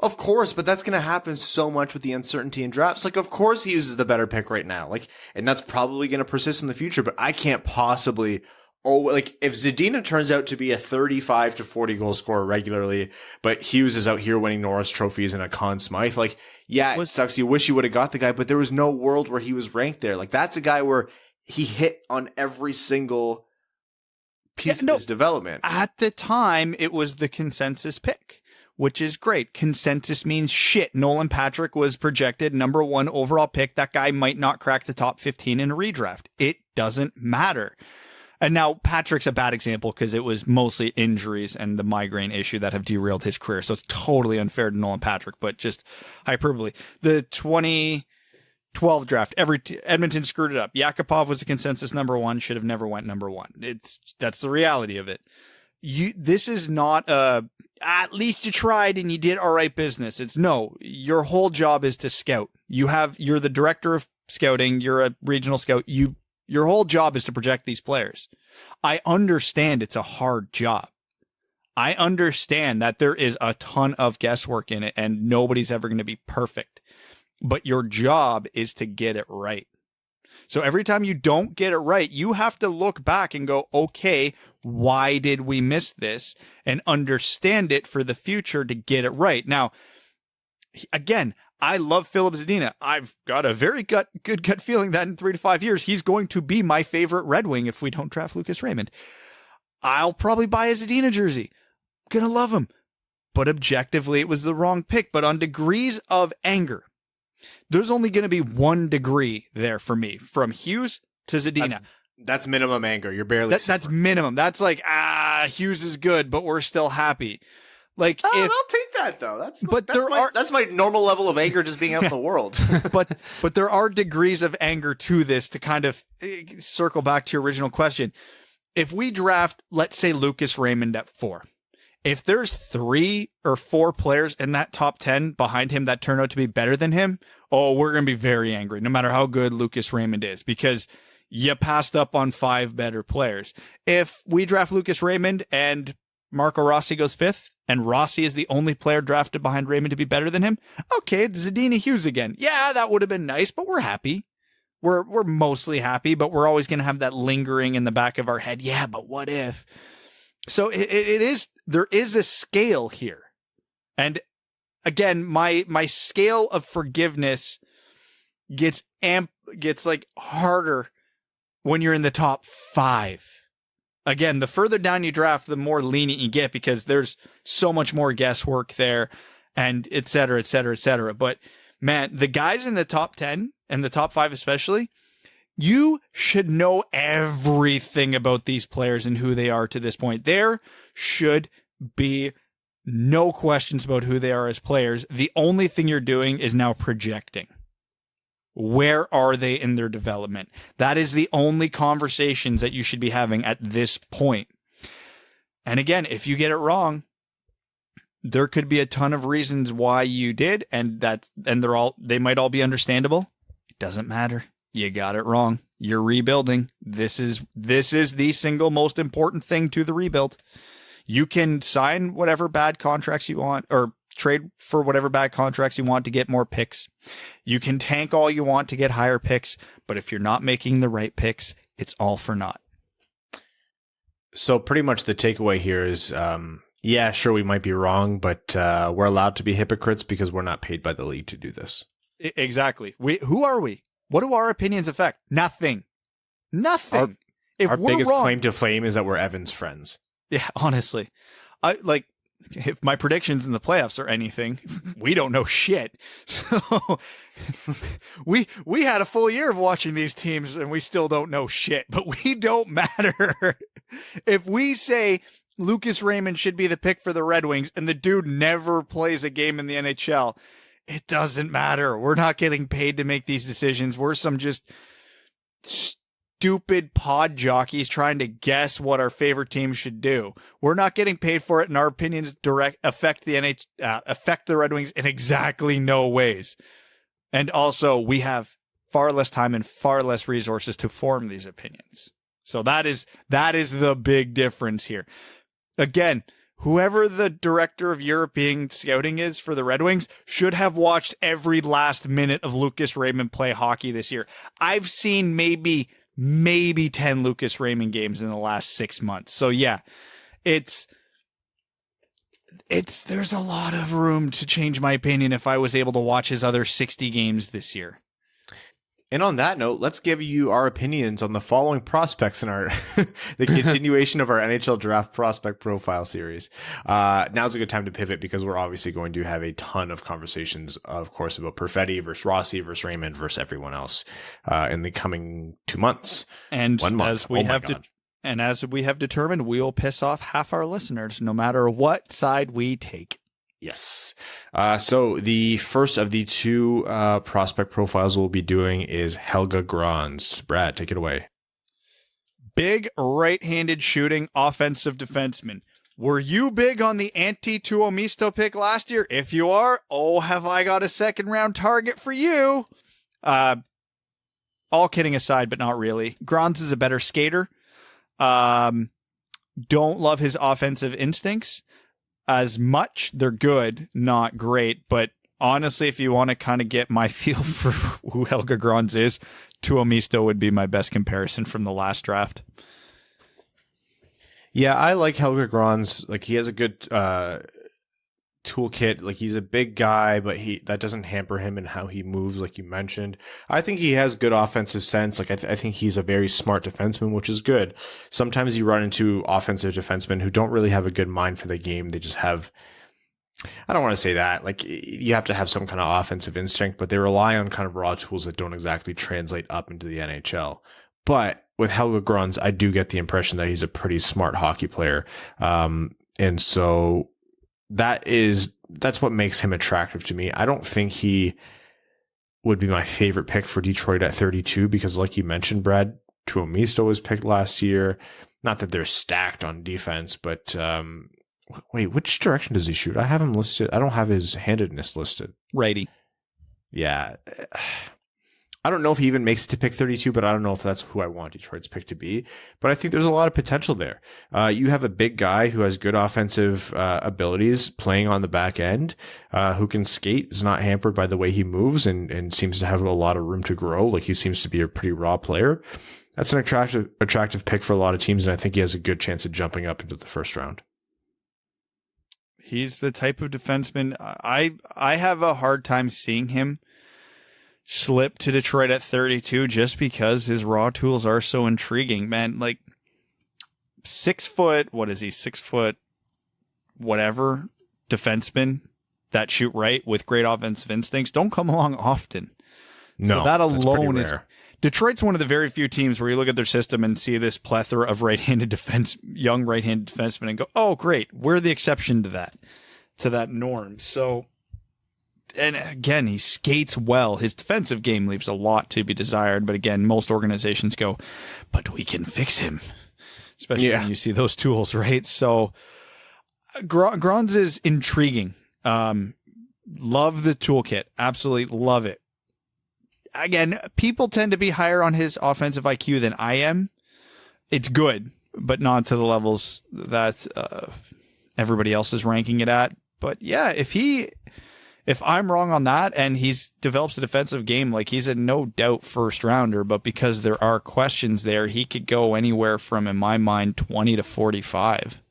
Of course, but that's going to happen so much with the uncertainty in drafts. Like, of course he uses the better pick right now. Like, and that's probably going to persist in the future, but I can't possibly... if Zadina turns out to be a 35 to 40 goal scorer regularly, but Hughes is out here winning Norris trophies and a Conn Smythe, it sucks. You wish you would have got the guy, but there was no world where he was ranked there. Like, that's a guy where he hit on every single piece of his development. At the time, it was the consensus pick, which is great. Consensus means shit. Nolan Patrick was projected number 1 overall pick. That guy might not crack the top 15 in a redraft. It doesn't matter. And now Patrick's a bad example because it was mostly injuries and the migraine issue that have derailed his career. So it's totally unfair to Nolan Patrick, but just hyperbole. The 2012 draft, Edmonton screwed it up. Yakupov was a consensus number 1, should have never went number 1. That's the reality of it. This is not at least you tried and you did all right business. It's no, your whole job is to scout. You're the director of scouting. You're a regional scout. Your whole job is to project these players. I understand it's a hard job. I understand that there is a ton of guesswork in it and nobody's ever going to be perfect. But your job is to get it right. So every time you don't get it right, you have to look back and go, okay, why did we miss this? And understand it for the future to get it right. Now, again, I love Filip Zadina. I've got a very good gut feeling that in 3 to 5 years, he's going to be my favorite Red Wing if we don't draft Lucas Raymond. I'll probably buy a Zadina jersey. Gonna love him. But objectively, it was the wrong pick. But on degrees of anger, there's only going to be 1 degree there for me, from Hughes to Zadina. That's minimum anger. You're barely... That's minimum. That's like, Hughes is good, but we're still happy. Like, I'll take that though. That's my normal level of anger, just being out in the world. but there are degrees of anger to this. To kind of circle back to your original question, if we draft, let's say, Lucas Raymond at 4, if there's 3 or 4 players in that top 10 behind him that turn out to be better than him, oh, we're going to be very angry, no matter how good Lucas Raymond is, because you passed up on 5 better players. If we draft Lucas Raymond and Marco Rossi goes 5th, and Rossi is the only player drafted behind Raymond to be better than him, okay, it's Zadina Hughes again. Yeah, that would have been nice, but we're happy. We're mostly happy, but we're always going to have that lingering in the back of our head. Yeah, but what if? So there is a scale here. And again, my scale of forgiveness gets like harder when you're in the top 5. Again, the further down you draft, the more lenient you get, because there's so much more guesswork there, and et cetera, et cetera, et cetera. But man, the guys in the top 10 and the top 5 especially, you should know everything about these players and who they are to this point. There should be no questions about who they are as players. The only thing you're doing is now projecting. Where are they in their development? That is the only conversations that you should be having at this point. And again, if you get it wrong, there could be a ton of reasons why you did, and they might all be understandable. It doesn't matter. You got it wrong. You're rebuilding. This is the single most important thing to the rebuild. You can sign whatever bad contracts you want, or trade for whatever bad contracts you want to get more picks. You can tank all you want to get higher picks, but if you're not making the right picks, it's all for naught. So pretty much the takeaway here is, yeah, sure, we might be wrong, but we're allowed to be hypocrites because we're not paid by the league to do this. Exactly. Who are we? What do our opinions affect? Nothing. Nothing. Our biggest claim to fame is that we're Evan's friends. Yeah, honestly. If my predictions in the playoffs are anything, we don't know shit. So we had a full year of watching these teams and we still don't know shit, but we don't matter. If we say Lucas Raymond should be the pick for the Red Wings and the dude never plays a game in the NHL, it doesn't matter. We're not getting paid to make these decisions. We're some just stupid pod jockeys trying to guess what our favorite team should do. We're not getting paid for it, and our opinions affect the Red Wings in exactly no ways. And also, we have far less time and far less resources to form these opinions. So that is the big difference here. Again, whoever the director of European scouting is for the Red Wings should have watched every last minute of Lucas Raymond play hockey this year. I've seen maybe 10 Lucas Raymond games in the last 6 months. So yeah, there's a lot of room to change my opinion if I was able to watch his other 60 games this year. And on that note, let's give you our opinions on the following prospects in our the continuation of our NHL Draft prospect profile series. Now's a good time to pivot because we're obviously going to have a ton of conversations, of course, about Perfetti versus Rossi versus Raymond versus everyone else in the coming 2 months. And 1 month. As we have determined, we will piss off half our listeners no matter what side we take. Yes. So the first of the 2 prospect profiles we'll be doing is Helge Grans. Brad, take it away. Big right-handed shooting offensive defenseman. Were you big on the anti-Tuomisto pick last year? If you are, oh, have I got a second-round target for you? All kidding aside, but not really. Grans is a better skater. Don't love his offensive instincts as much. They're good, not great, but honestly, if you want to kind of get my feel for who Helge Grans is, Tuomisto would be my best comparison from the last draft. Yeah, I like Helge Grans. Like, he has a good toolkit. Like, he's a big guy, but that doesn't hamper him in how he moves, like you mentioned. I think he has good offensive sense. Like, I think he's a very smart defenseman, which is good. Sometimes you run into offensive defensemen who don't really have a good mind for the game. They just have, I don't want to say that. Like, you have to have some kind of offensive instinct, but they rely on kind of raw tools that don't exactly translate up into the NHL. But with Helge Grans, I do get the impression that he's a pretty smart hockey player. And so that's what makes him attractive to me. I don't think he would be my favorite pick for Detroit at 32 because, like you mentioned, Brad, Tuomisto was picked last year. Not that they're stacked on defense, but Wait, which direction does he shoot? I have him listed. I don't have his handedness listed. Righty. Yeah. I don't know if he even makes it to pick 32, but I don't know if that's who I want Detroit's pick to be. But I think there's a lot of potential there. You have a big guy who has good offensive abilities playing on the back end, who can skate, is not hampered by the way he moves, and seems to have a lot of room to grow. Like, he seems to be a pretty raw player. That's an attractive pick for a lot of teams, and I think he has a good chance of jumping up into the first round. He's the type of defenseman I have a hard time seeing him slip to Detroit at 32 just because his raw tools are so intriguing, man. Like 6 foot, what is he? 6 foot, whatever defenseman that shoot right with great offensive instincts don't come along often. No, so that alone is rare. Detroit's one of the very few teams where you look at their system and see this plethora of young right-handed defensemen and go, oh, great. We're the exception to that norm. So, and again, he skates well. His defensive game leaves a lot to be desired. But again, most organizations go, but we can fix him. Especially when you see those tools, right? So Grans is intriguing. Love the toolkit. Absolutely love it. Again, people tend to be higher on his offensive IQ than I am. It's good, but not to the levels that everybody else is ranking it at. But yeah, if I'm wrong on that and he's develops a defensive game, like, he's a no doubt first rounder, but because there are questions there, he could go anywhere from, in my mind, 20 to 45.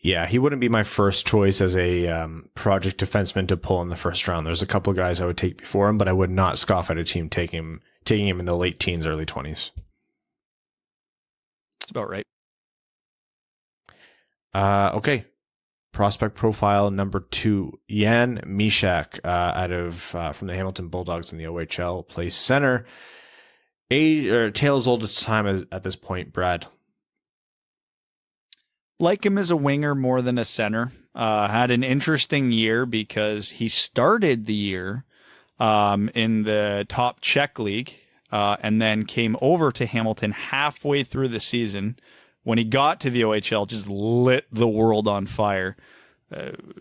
Yeah, he wouldn't be my first choice as a project defenseman to pull in the first round. There's a couple of guys I would take before him, but I would not scoff at a team taking him in the late teens, early 20s. That's about right. Okay. Prospect profile number 2, Jan Mysak, out of from the Hamilton Bulldogs in the OHL, plays center. Tale as old as time at this point, Brad. Like him as a winger more than a center. Had an interesting year because he started the year in the top Czech league and then came over to Hamilton halfway through the season. When he got to the OHL, just lit the world on fire.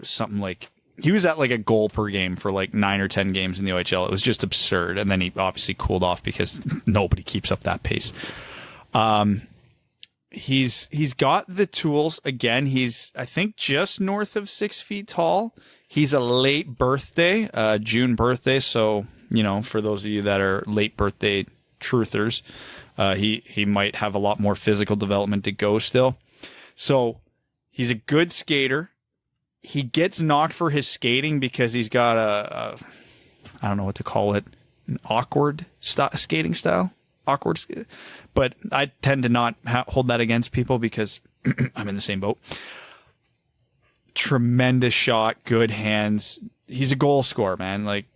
Something like, he was at like a goal per game for like 9 or 10 games in the OHL. It was just absurd. And then he obviously cooled off because nobody keeps up that pace. He's got the tools. Again, he's, I think, just north of 6 feet tall. He's a late birthday, June birthday. So, for those of you that are late birthday truthers, he might have a lot more physical development to go still. So he's a good skater. He gets knocked for his skating because he's got I don't know what to call it, an awkward skating style. But I tend to not hold that against people because I'm in the same boat. Tremendous shot, good hands. He's a goal scorer, man. Like,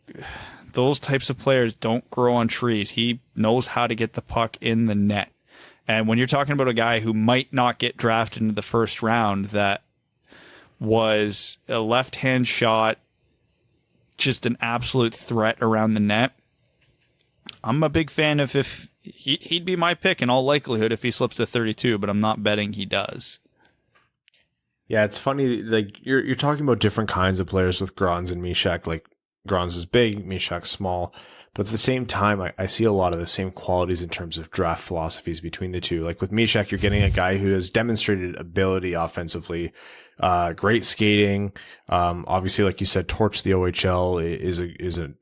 those types of players don't grow on trees. He knows how to get the puck in the net. And when you're talking about a guy who might not get drafted into the first round, that was a left-hand shot, just an absolute threat around the net. I'm a big fan of, if he'd be my pick in all likelihood if he slips to 32, but I'm not betting he does. Yeah, it's funny. Like, you're talking about different kinds of players with Grans and Mysak. Like, Grans is big, Mysak small, but at the same time, I see a lot of the same qualities in terms of draft philosophies between the two. Like, with Mysak, you're getting a guy who has demonstrated ability offensively, great skating. Obviously, like you said, torched the OHL,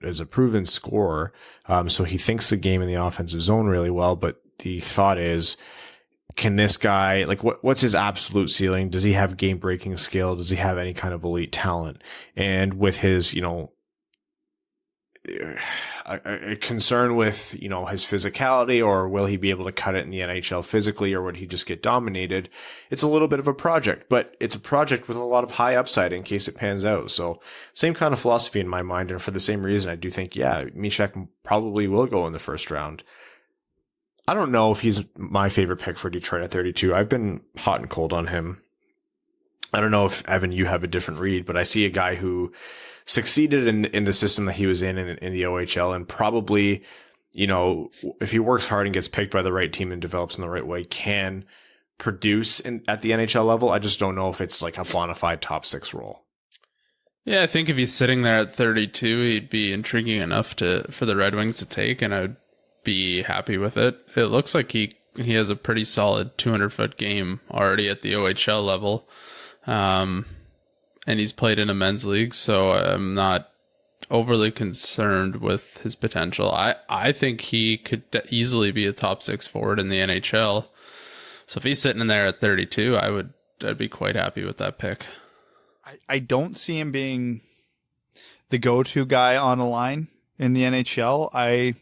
is a proven scorer. So he thinks the game in the offensive zone really well. But the thought is, can this guy, like, what's his absolute ceiling? Does he have game breaking skill? Does he have any kind of elite talent? And with his, a concern with, his physicality, or will he be able to cut it in the NHL physically, or would he just get dominated? It's a little bit of a project, but it's a project with a lot of high upside in case it pans out. So same kind of philosophy in my mind. And for the same reason, I do think, Mysak probably will go in the first round. I don't know if he's my favorite pick for Detroit at 32. I've been hot and cold on him. I don't know if, Evan, you have a different read, but I see a guy who succeeded in the system that he was in the OHL, and probably, if he works hard and gets picked by the right team and develops in the right way, can produce at the NHL level. I just don't know if it's like a bona fide top 6 role. Yeah, I think if he's sitting there at 32, he'd be intriguing enough for the Red Wings to take, and I'd be happy with it. It looks like he has a pretty solid 200-foot game already at the OHL level, and he's played in a men's league, so I'm not overly concerned with his potential. I think he could easily be a top 6 forward in the NHL. So if he's sitting in there at 32, I'd be quite happy with that pick. I don't see him being the go-to guy on a line in the NHL.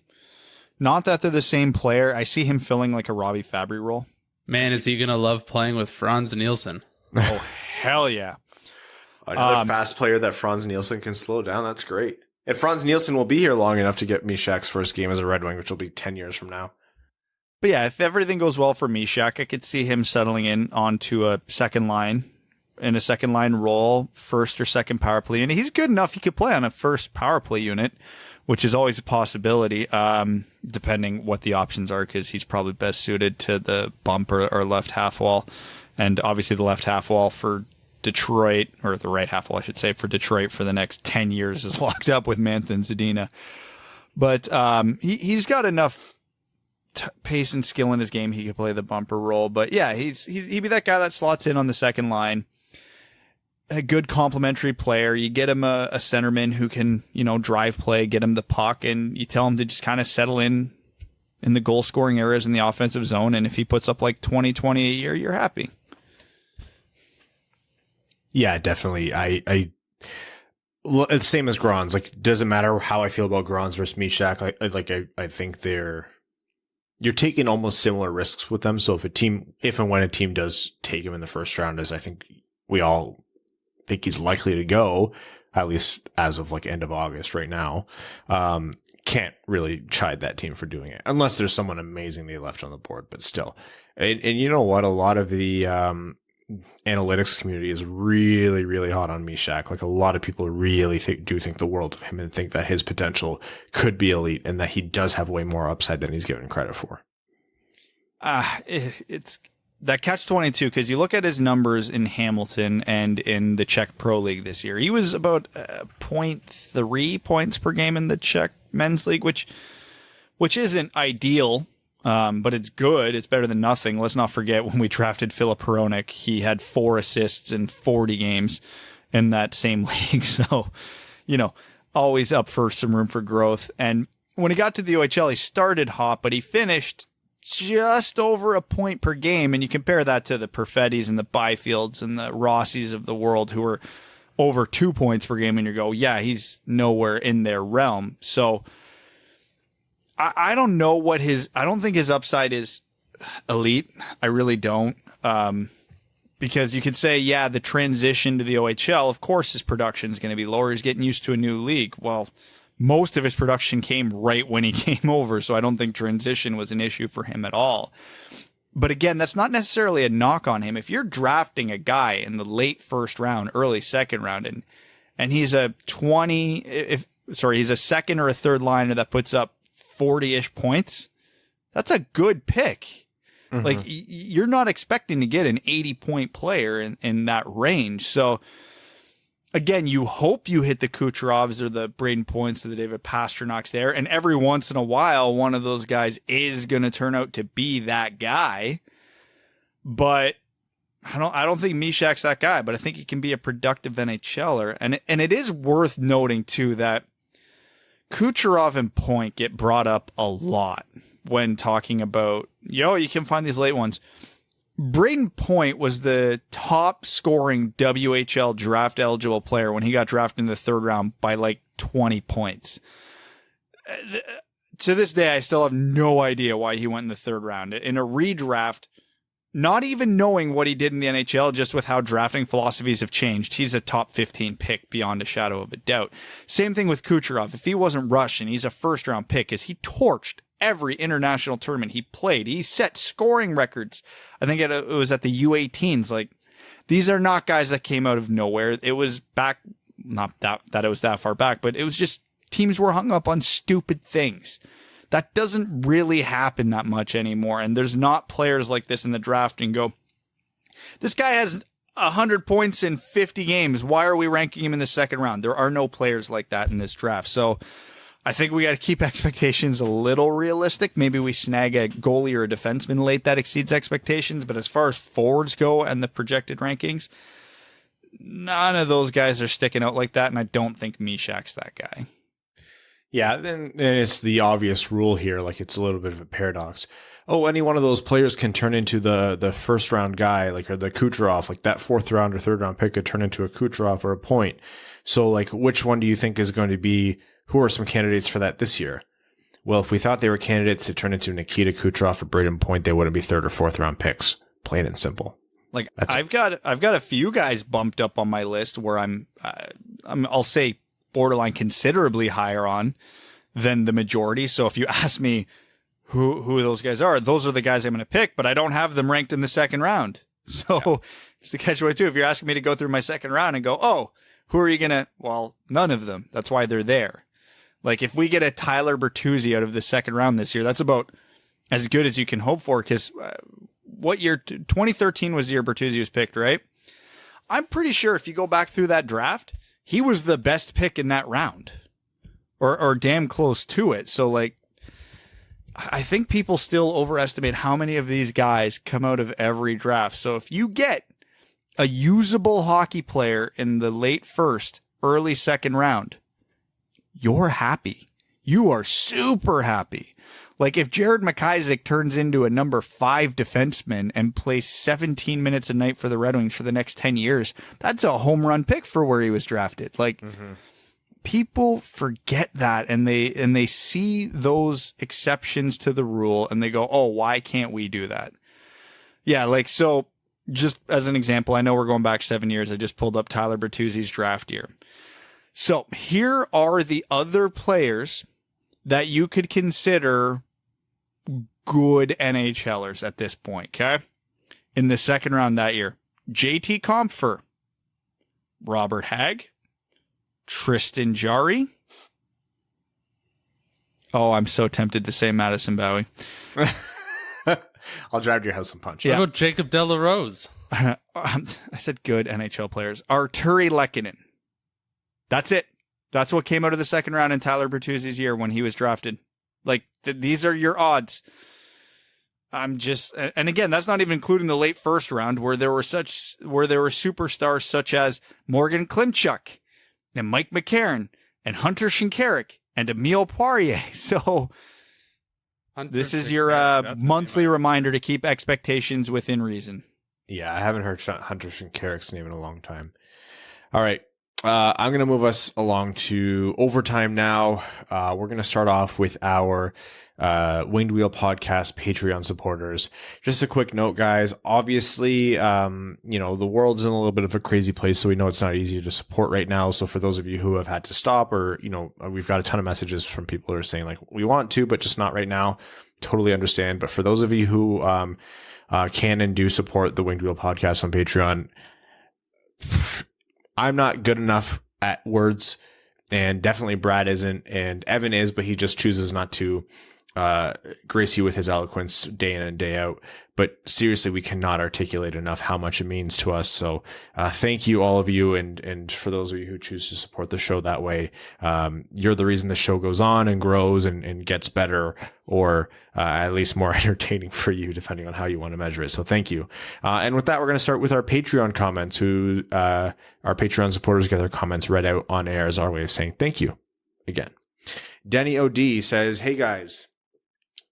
Not that they're the same player. I see him filling like a Robbie Fabry role. Man, is he going to love playing with Franz Nielsen? Oh, hell yeah. Another fast player that Franz Nielsen can slow down. That's great. And Franz Nielsen will be here long enough to get Mysak's first game as a Red Wing, which will be 10 years from now. But yeah, if everything goes well for Mysak, I could see him settling in onto a second line role, first or second power play unit. He's good enough he could play on a first power play unit, which is always a possibility, depending what the options are, because he's probably best suited to the bump or left half wall. And obviously the left half wall for Detroit, or the right half wall, I should say, for Detroit for the next 10 years is locked up with Mantha and Zadina. But he's got enough pace and skill in his game. He could play the bumper role. But yeah, he'd be that guy that slots in on the second line. A good complementary player. You get him a centerman who can, drive play, get him the puck, and you tell him to just kind of settle in the goal scoring areas in the offensive zone. And if he puts up like 20 a year, you're happy. Yeah, definitely. It's same as Grans. Like, doesn't matter how I feel about Grans versus Mysak. I think you're taking almost similar risks with them. So if and when a team does take him in the first round, as I think we all think he's likely to go, at least as of like end of August right now, can't really chide that team for doing it unless there's someone amazing they left on the board. But still, and you know what? A lot of the analytics community is really, really hot on Mysak. Like, a lot of people really do think the world of him and think that his potential could be elite and that he does have way more upside than he's given credit for. It's that catch-22, because you look at his numbers in Hamilton and in the Czech Pro League this year. He was about 0.3 points per game in the Czech men's league, which isn't ideal. But it's good. It's better than nothing. Let's not forget when we drafted Filip Hronek, he had 4 assists in 40 games in that same league. So, always up for some room for growth. And when he got to the OHL, he started hot, but he finished just over a point per game. And you compare that to the Perfettis and the Byfields and the Rossis of the world who are over 2 points per game. And you go, yeah, he's nowhere in their realm. So I don't know I don't think his upside is elite. I really don't. Because you could say, yeah, the transition to the OHL, of course his production is going to be lower. He's getting used to a new league. Well, most of his production came right when he came over, so I don't think transition was an issue for him at all. But again, that's not necessarily a knock on him. If you're drafting a guy in the late first round, early second round, and he's a he's a second or a third liner that puts up 40-ish points, that's a good pick. Mm-hmm. Like, you're not expecting to get an 80-point player in that range. So, again, you hope you hit the Kucherovs or the Braden Points or the David Pasternak's there, and every once in a while, one of those guys is going to turn out to be that guy. But I don't think Mysak's that guy, but I think he can be a productive NHLer. And it is worth noting, too, that Kucherov and Point get brought up a lot when talking about, you can find these late ones. Braden Point was the top scoring WHL draft eligible player when he got drafted in the third round by like 20 points. To this day, I still have no idea why he went in the third round. In a redraft, not even knowing what he did in the NHL, just with how drafting philosophies have changed, he's a top 15 pick beyond a shadow of a doubt. Same thing with Kucherov. If he wasn't Russian, he's a first round pick, because he torched every international tournament he played. He set scoring records. I think it was at the U18s. Like, these are not guys that came out of nowhere. It was back, not that it was that far back, but it was just teams were hung up on stupid things. That doesn't really happen that much anymore. And there's not players like this in the draft and go, This guy has 100 points in 50 games. Why are we ranking him in the second round? There are no players like that in this draft. So I think we got to keep expectations a little realistic. Maybe we snag a goalie or a defenseman late that exceeds expectations. But as far as forwards go and the projected rankings, none of those guys are sticking out like that. And I don't think Mysak's that guy. Yeah, then it's the obvious rule here. Like, it's a little bit of a paradox. Oh, any one of those players can turn into the first round guy, like, or the Kucherov, like that fourth round or third round pick could turn into a Kucherov or a Point. So, like, which one do you think is going to be, who are some candidates for that this year? Well, if we thought they were candidates to turn into Nikita Kucherov or Braden Point, they wouldn't be third or fourth round picks. Plain and simple. Like, I've got a few guys bumped up on my list where I'll say borderline considerably higher on than the majority. So if you ask me who those guys are, those are the guys I'm going to pick, but I don't have them ranked in the second round. So it's the catch-22. If you're asking me to go through my second round and go, oh, who are you going to? Well, none of them. That's why they're there. Like, if we get a Tyler Bertuzzi out of the second round this year, that's about as good as you can hope for, because what year? 2013 was the year Bertuzzi was picked, right? I'm pretty sure if you go back through that draft, he was the best pick in that round, or damn close to it. So, like, I think people still overestimate how many of these guys come out of every draft. So if you get a usable hockey player in the late first, early second round, you're happy. You are super happy. Like, if Jared McIsaac turns into a number 5 defenseman and plays 17 minutes a night for the Red Wings for the next 10 years, that's a home run pick for where he was drafted. Like, people forget that, and they see those exceptions to the rule and they go, oh, why can't we do that? Yeah. Like, so just as an example, I know we're going back 7 years. I just pulled up Tyler Bertuzzi's draft year. So here are the other players that you could consider good NHLers at this point. Okay. In the second round that year, JT Compher, Robert Hagg, Tristan Jarry. Oh, I'm so tempted to say Madison Bowie. I'll drive to your house and punch. What about Jacob Delarose? I said good NHL players. Arturi Lehkonen. That's it. That's what came out of the second round in Tyler Bertuzzi's year when he was drafted. Like, these are your odds. I'm just, and again, that's not even including the late first round where there were superstars such as Morgan Klimchuk and Mike McCarron and Hunter Shinkarik and Emile Poirier. So this is your monthly reminder to keep expectations within reason. Yeah, I haven't heard Hunter Shinkarik's name in a long time. All right. I'm going to move us along to overtime now. We're going to start off with our Winged Wheel Podcast Patreon supporters. Just a quick note, guys. Obviously, the world's in a little bit of a crazy place, so we know it's not easy to support right now. So for those of you who have had to stop, or, we've got a ton of messages from people who are saying, like, we want to, but just not right now. Totally understand. But for those of you who can and do support the Winged Wheel Podcast on Patreon, I'm not good enough at words, and definitely Brad isn't, and Evan is, but he just chooses not to grace you with his eloquence day in and day out. But seriously, we cannot articulate enough how much it means to us. So thank you, all of you, and for those of you who choose to support the show that way, you're the reason the show goes on and grows and gets better, or at least more entertaining for you, depending on how you want to measure it. So thank you. And with that, we're going to start with our Patreon comments, who our Patreon supporters get their comments read out on air as our way of saying thank you again. Denny OD says, hey guys,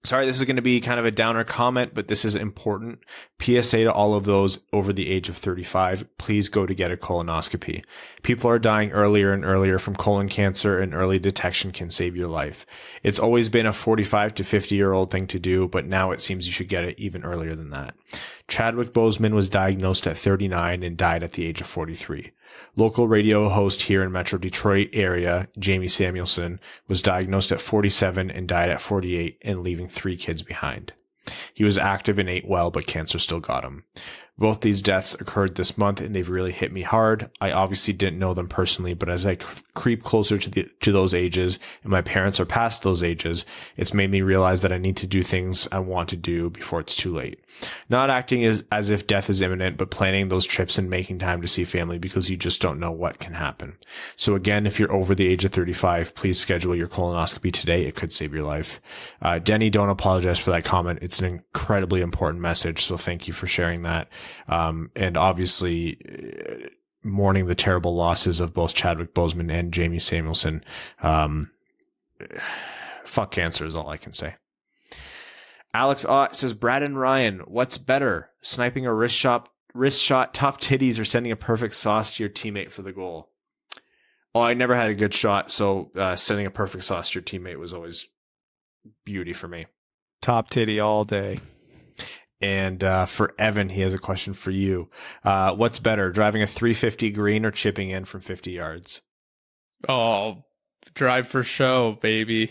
sorry, this is going to be kind of a downer comment, but this is important. PSA to all of those over the age of 35, please go to get a colonoscopy. People are dying earlier and earlier from colon cancer, and early detection can save your life. It's always been a 45 to 50-year-old thing to do, but now it seems you should get it even earlier than that. Chadwick Boseman was diagnosed at 39 and died at the age of 43. Local radio host here in Metro Detroit area, Jamie Samuelson, was diagnosed at 47 and died at 48 and leaving 3 kids behind. He was active and ate well, but cancer still got him. Both these deaths occurred this month, and they've really hit me hard. I obviously didn't know them personally, but as I creep closer to those ages, and my parents are past those ages, it's made me realize that I need to do things I want to do before it's too late. Not acting as if death is imminent, but planning those trips and making time to see family because you just don't know what can happen. So again, if you're over the age of 35, please schedule your colonoscopy today. It could save your life. Denny, don't apologize for that comment. It's an incredibly important message, so thank you for sharing that. And obviously mourning the terrible losses of both Chadwick Boseman and Jamie Samuelson. Fuck cancer is all I can say. Alex Ott says, Brad and Ryan, what's better? Sniping a wrist shot, top titties, or sending a perfect sauce to your teammate for the goal? Oh, I never had a good shot, so sending a perfect sauce to your teammate was always beauty for me. Top titty all day. And for Evan, he has a question for you. What's better, driving a 350 green or chipping in from 50 yards? Oh, drive for show, baby.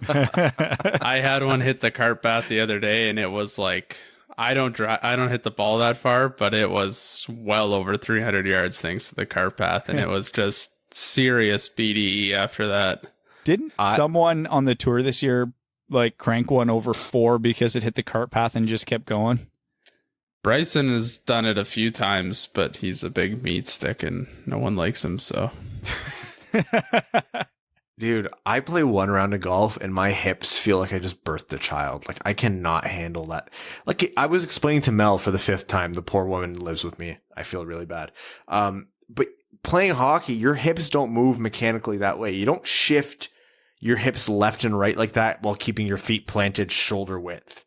I had one hit the cart path the other day, and it was like, I don't hit the ball that far, but it was well over 300 yards thanks to the cart path, and it was just serious BDE after that. Didn't someone on the tour this year like crank one over 4 because it hit the cart path and just kept going? Bryson has done it a few times, but he's a big meat stick and no one likes him, so. Dude, I play one round of golf and my hips feel like I just birthed a child. Like, I cannot handle that. Like, I was explaining to Mel for the 5th time, the poor woman lives with me. I feel really bad. But playing hockey, your hips don't move mechanically that way. You don't shift your hips left and right like that while keeping your feet planted shoulder width.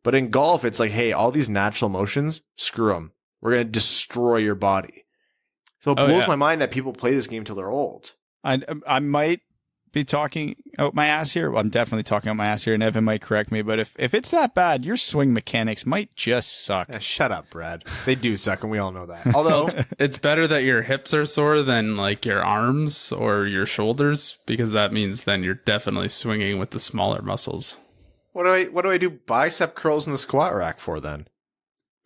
But in golf, it's like, hey, all these natural motions, screw them. We're going to destroy your body. So it blows my mind that people play this game till they're old. I might be talking out my ass here. Well, I'm definitely talking out my ass here, and Evan might correct me. But if it's that bad, your swing mechanics might just suck. Shut up, Brad. They do suck, and we all know that. Although it's better that your hips are sore than like your arms or your shoulders, because that means then you're definitely swinging with the smaller muscles. What do I do bicep curls in the squat rack for then?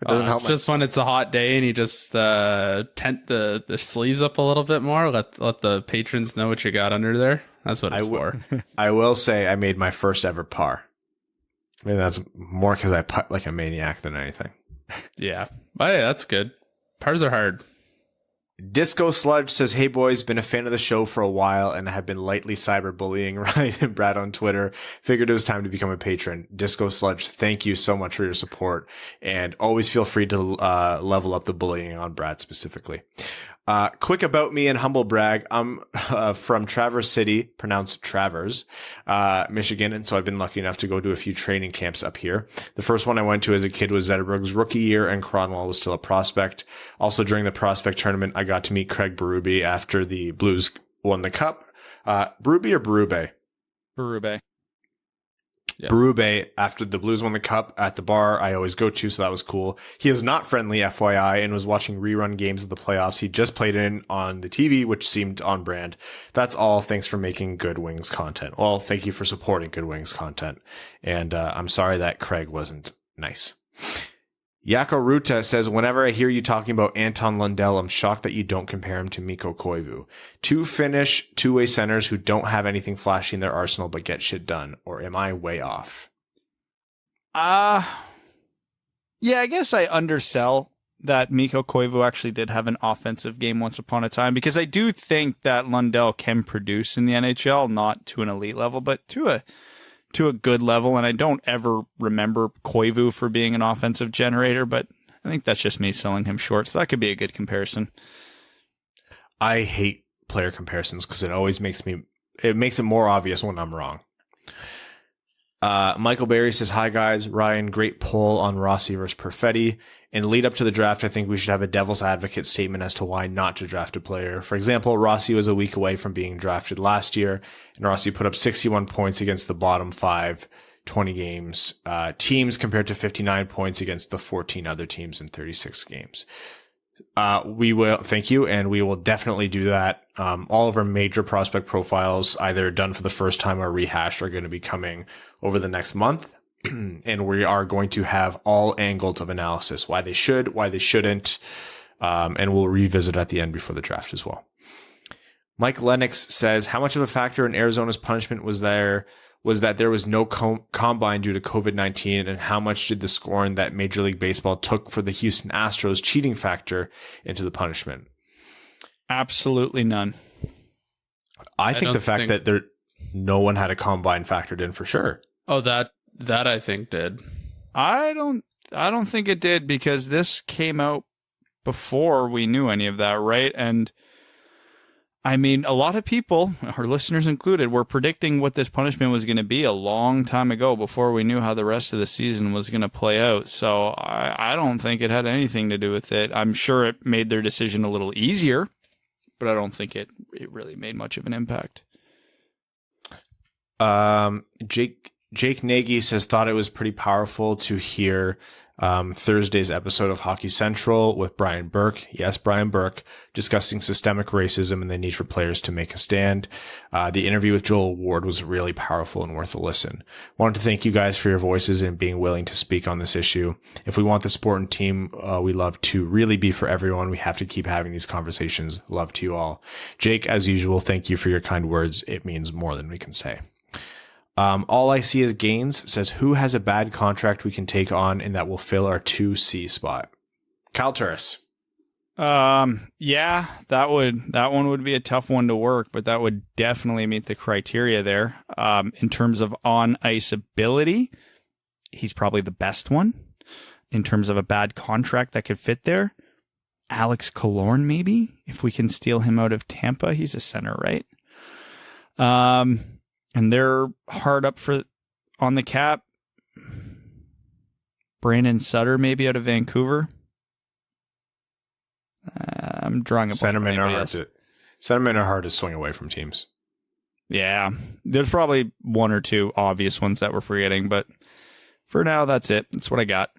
It doesn't help. It's just when it's a hot day and you just tent the sleeves up a little bit more. Let the patrons know what you got under there. That's what it's for. I will say I made my first ever par. I mean, that's more because I putt like a maniac than anything. Yeah. Oh, yeah, that's good. Pars are hard. Disco Sludge says, hey boys, been a fan of the show for a while and have been lightly cyberbullying Ryan and Brad on Twitter. Figured it was time to become a patron. Disco Sludge, thank you so much for your support, and always feel free to level up the bullying on Brad specifically. Quick about me and humble brag. I'm from Traverse City, pronounced Travers, Michigan, and so I've been lucky enough to go to a few training camps up here. The first one I went to as a kid was Zetterberg's rookie year, and Cronwall was still a prospect. Also, during the prospect tournament, I got to meet Craig Berube after the Blues won the cup. Berube or Berube? Berube. Yes. Berube, after the Blues won the cup at the bar I always go to, so that was cool. He is not friendly, FYI, and was watching rerun games of the playoffs he just played in on the TV, which seemed on brand. That's all. Thanks for making Good Wings content. Well, thank you for supporting Good Wings content. And I'm sorry that Craig wasn't nice. Yako Ruta says, whenever I hear you talking about Anton Lundell, I'm shocked that you don't compare him to Mikko Koivu. Two Finnish two-way centers who don't have anything flashy in their arsenal but get shit done. Or am I way off? Yeah, I guess I undersell that Mikko Koivu actually did have an offensive game once upon a time, because I do think that Lundell can produce in the NHL, not to an elite level, but to a good level, and I don't ever remember Koivu for being an offensive generator, but I think that's just me selling him short, so that could be a good comparison. I hate player comparisons because it always makes it more obvious when I'm wrong. Michael Berry says, hi guys, Ryan, great poll on Rossi versus Perfetti. In lead up to the draft, I think we should have a devil's advocate statement as to why not to draft a player. For example, Rossi was a week away from being drafted last year, and Rossi put up 61 points against the bottom 5 20 games teams compared to 59 points against the 14 other teams in 36 games. We will, thank you, and we will definitely do that. All of our major prospect profiles, either done for the first time or rehashed, are going to be coming over the next month. and we are going to have all angles of analysis, why they should, why they shouldn't, and we'll revisit at the end before the draft as well. Mike Lennox says, how much of a factor in Arizona's punishment was that there was no combine due to COVID-19, and how much did the scoring that Major League Baseball took for the Houston Astros cheating factor into the punishment? Absolutely none. I think the fact that no one had a combine factored in for sure. Oh, that I think did. I don't think it did, because this came out before we knew any of that, right? And I mean, a lot of people, our listeners included, were predicting what this punishment was going to be a long time ago before we knew how the rest of the season was going to play out. So I don't think it had anything to do with it. I'm sure it made their decision a little easier, but I don't think it really made much of an impact. Jake Nagy says, thought it was pretty powerful to hear Thursday's episode of Hockey Central with Brian Burke. Yes, Brian Burke, discussing systemic racism and the need for players to make a stand. The interview with Joel Ward was really powerful and worth a listen. Wanted to thank you guys for your voices and being willing to speak on this issue. If we want the sport and team we love to really be for everyone, we have to keep having these conversations. Love to you all. Jake, as usual, thank you for your kind words. It means more than we can say. All I see is Gaines says, who has a bad contract we can take on and that will fill our 2C spot? Kyle Turris. Yeah, that one would be a tough one to work, but that would definitely meet the criteria there. In terms of on ice ability, he's probably the best one. In terms of a bad contract that could fit there, Alex Killorn, maybe, if we can steal him out of Tampa. He's a center, right? And they're hard up on the cap. Brandon Sutter, maybe out of Vancouver. I'm drawing a blank. Centermen are hard to swing away from teams. Yeah, there's probably one or two obvious ones that we're forgetting, but for now, that's it. That's what I got.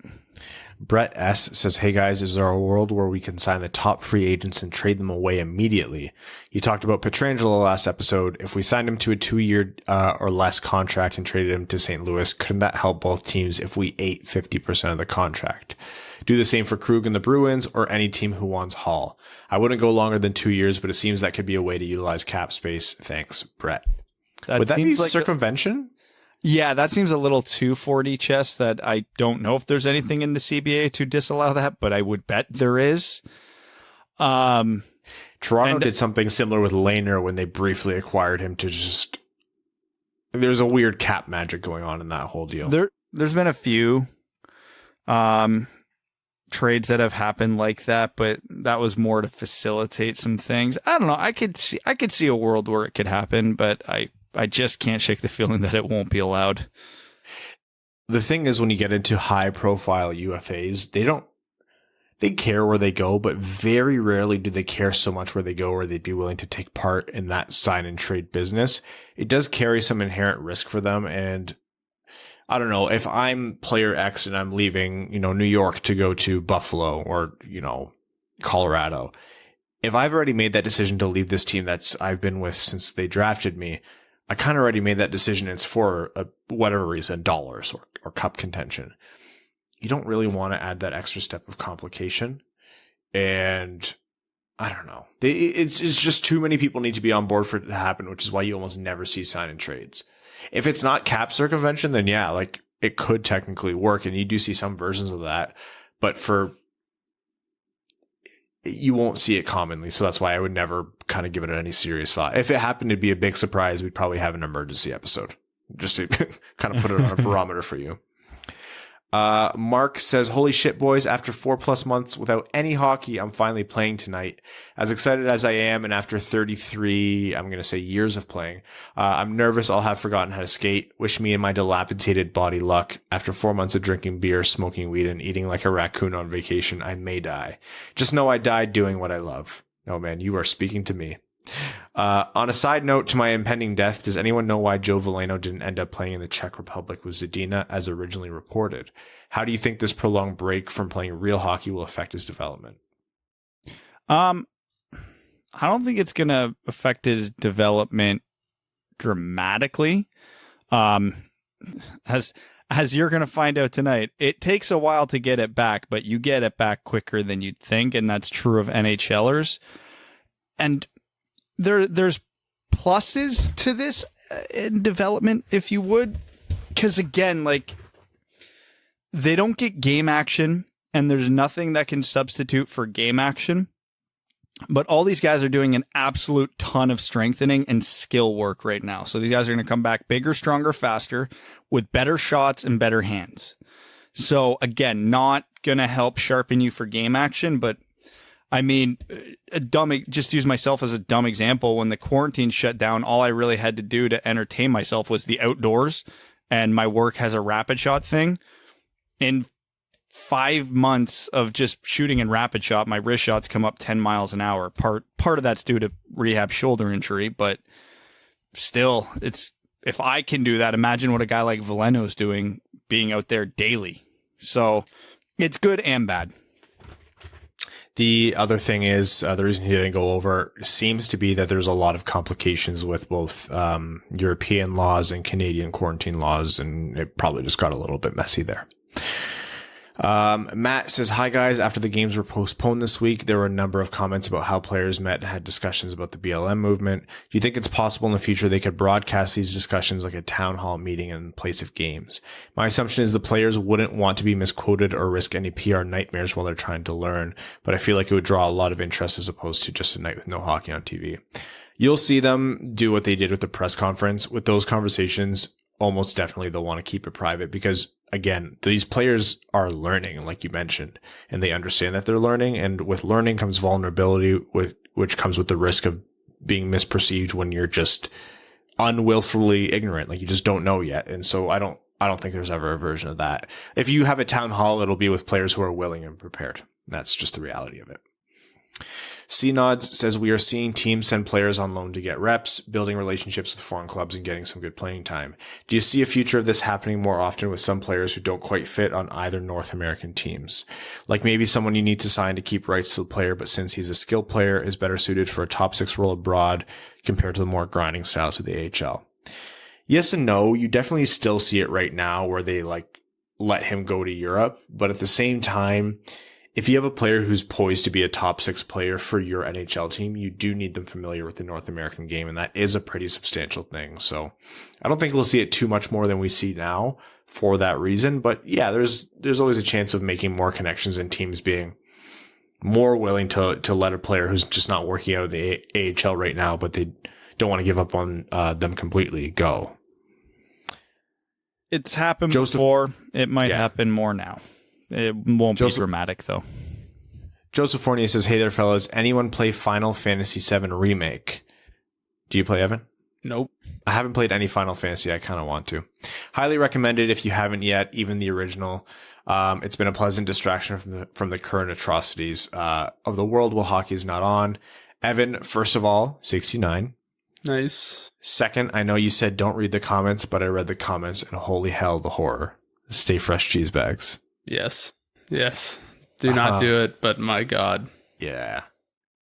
Brett S. says, hey guys, is there a world where we can sign the top free agents and trade them away immediately? You talked about Pietrangelo last episode. If we signed him to a 2-year or less contract and traded him to St. Louis, couldn't that help both teams if we ate 50% of the contract? Do the same for Krug and the Bruins or any team who wants Hall. I wouldn't go longer than 2 years, but it seems that could be a way to utilize cap space. Thanks, Brett. Would that be like circumvention? Yeah, that seems a little too 4D chess that I don't know if there's anything in the CBA to disallow that, but I would bet there is. Toronto did something similar with Lehner when they briefly acquired him to just... There's a weird cap magic going on in that whole deal. There's been a few trades that have happened like that, but that was more to facilitate some things. I don't know. I could see a world where it could happen, but I just can't shake the feeling that it won't be allowed. The thing is, when you get into high profile UFAs, they care where they go, but very rarely do they care so much where they go or they'd be willing to take part in that sign and trade business. It does carry some inherent risk for them. And I don't know, if I'm player X and I'm leaving, New York to go to Buffalo or, Colorado, if I've already made that decision to leave this team I've been with since they drafted me, I kind of already made that decision. It's for whatever reason, dollars or cup contention. You don't really want to add that extra step of complication. And I don't know. It's just too many people need to be on board for it to happen, which is why you almost never see sign and trades. If it's not cap circumvention, then yeah, like it could technically work. And you do see some versions of that, but you won't see it commonly. So that's why I would never kind of give it any serious thought. If it happened to be a big surprise, we'd probably have an emergency episode just to kind of put it on a barometer for you. Mark says, holy shit, boys. After 4+ months without any hockey, I'm finally playing tonight. As excited as I am, and after 33, I'm going to say years of playing, I'm nervous I'll have forgotten how to skate. Wish me and my dilapidated body luck. After 4 months of drinking beer, smoking weed, and eating like a raccoon on vacation, I may die. Just know I died doing what I love. Oh man, you are speaking to me. On a side note to my impending death, does anyone know why Joe Veleno didn't end up playing in the Czech Republic with Zadina as originally reported? How do you think this prolonged break from playing real hockey will affect his development? I don't think it's going to affect his development dramatically. As as you're going to find out tonight, it takes a while to get it back, but you get it back quicker than you'd think, and that's true of NHLers. And there's pluses to this in development, if you would, because again, like, they don't get game action, and there's nothing that can substitute for game action. But all these guys are doing an absolute ton of strengthening and skill work right now. So these guys are going to come back bigger, stronger, faster, with better shots and better hands. So again, not going to help sharpen you for game action, but I mean, just use myself as a dumb example. When the quarantine shut down, all I really had to do to entertain myself was the outdoors, and my work has a rapid shot thing. In 5 months of just shooting in rapid shot, my wrist shots come up 10 miles an hour. Part of that's due to rehab shoulder injury, but still, if I can do that, imagine what a guy like Veleno's doing, being out there daily. So it's good and bad. The other thing is, the reason he didn't go over seems to be that there's a lot of complications with both European laws and Canadian quarantine laws, and it probably just got a little bit messy there. Matt says, hi guys, after the games were postponed this week, there were a number of comments about how players met and had discussions about the BLM movement. Do you think it's possible in the future they could broadcast these discussions like a town hall meeting in place of games? My assumption is the players wouldn't want to be misquoted or risk any PR nightmares while they're trying to learn, but I feel like it would draw a lot of interest as opposed to just a night with no hockey on TV. You'll see them do what they did with the press conference. With those conversations, almost definitely they'll want to keep it private because, again, these players are learning, like you mentioned, and they understand that they're learning. And with learning comes vulnerability, which comes with the risk of being misperceived when you're just unwillfully ignorant, like you just don't know yet. And so I don't think there's ever a version of that. If you have a town hall, it'll be with players who are willing and prepared. That's just the reality of it. C-Nods says, we are seeing teams send players on loan to get reps, building relationships with foreign clubs and getting some good playing time. Do you see a future of this happening more often with some players who don't quite fit on either North American teams? Like maybe someone you need to sign to keep rights to the player, but since he's a skilled player, is better suited for a top 6 role abroad compared to the more grinding style to the AHL. Yes and no. You definitely still see it right now where they let him go to Europe, but at the same time, if you have a player who's poised to be a top 6 player for your NHL team, you do need them familiar with the North American game, and that is a pretty substantial thing. So I don't think we'll see it too much more than we see now for that reason. But yeah, there's always a chance of making more connections and teams being more willing to let a player who's just not working out of the AHL right now, but they don't want to give up on them completely, go. It's happened before. It might happen more now. It won't be dramatic, though. Joseph Fournier says, hey there, fellas. Anyone play Final Fantasy VII Remake? Do you play, Evan? Nope. I haven't played any Final Fantasy. I kind of want to. Highly recommended if you haven't yet, even the original. It's been a pleasant distraction from the current atrocities of the world while hockey is not on. Evan, first of all, 69. Nice. Second, I know you said don't read the comments, but I read the comments, and holy hell, the horror. Stay fresh cheese bags. Yes. Do not do it, but my God. Yeah.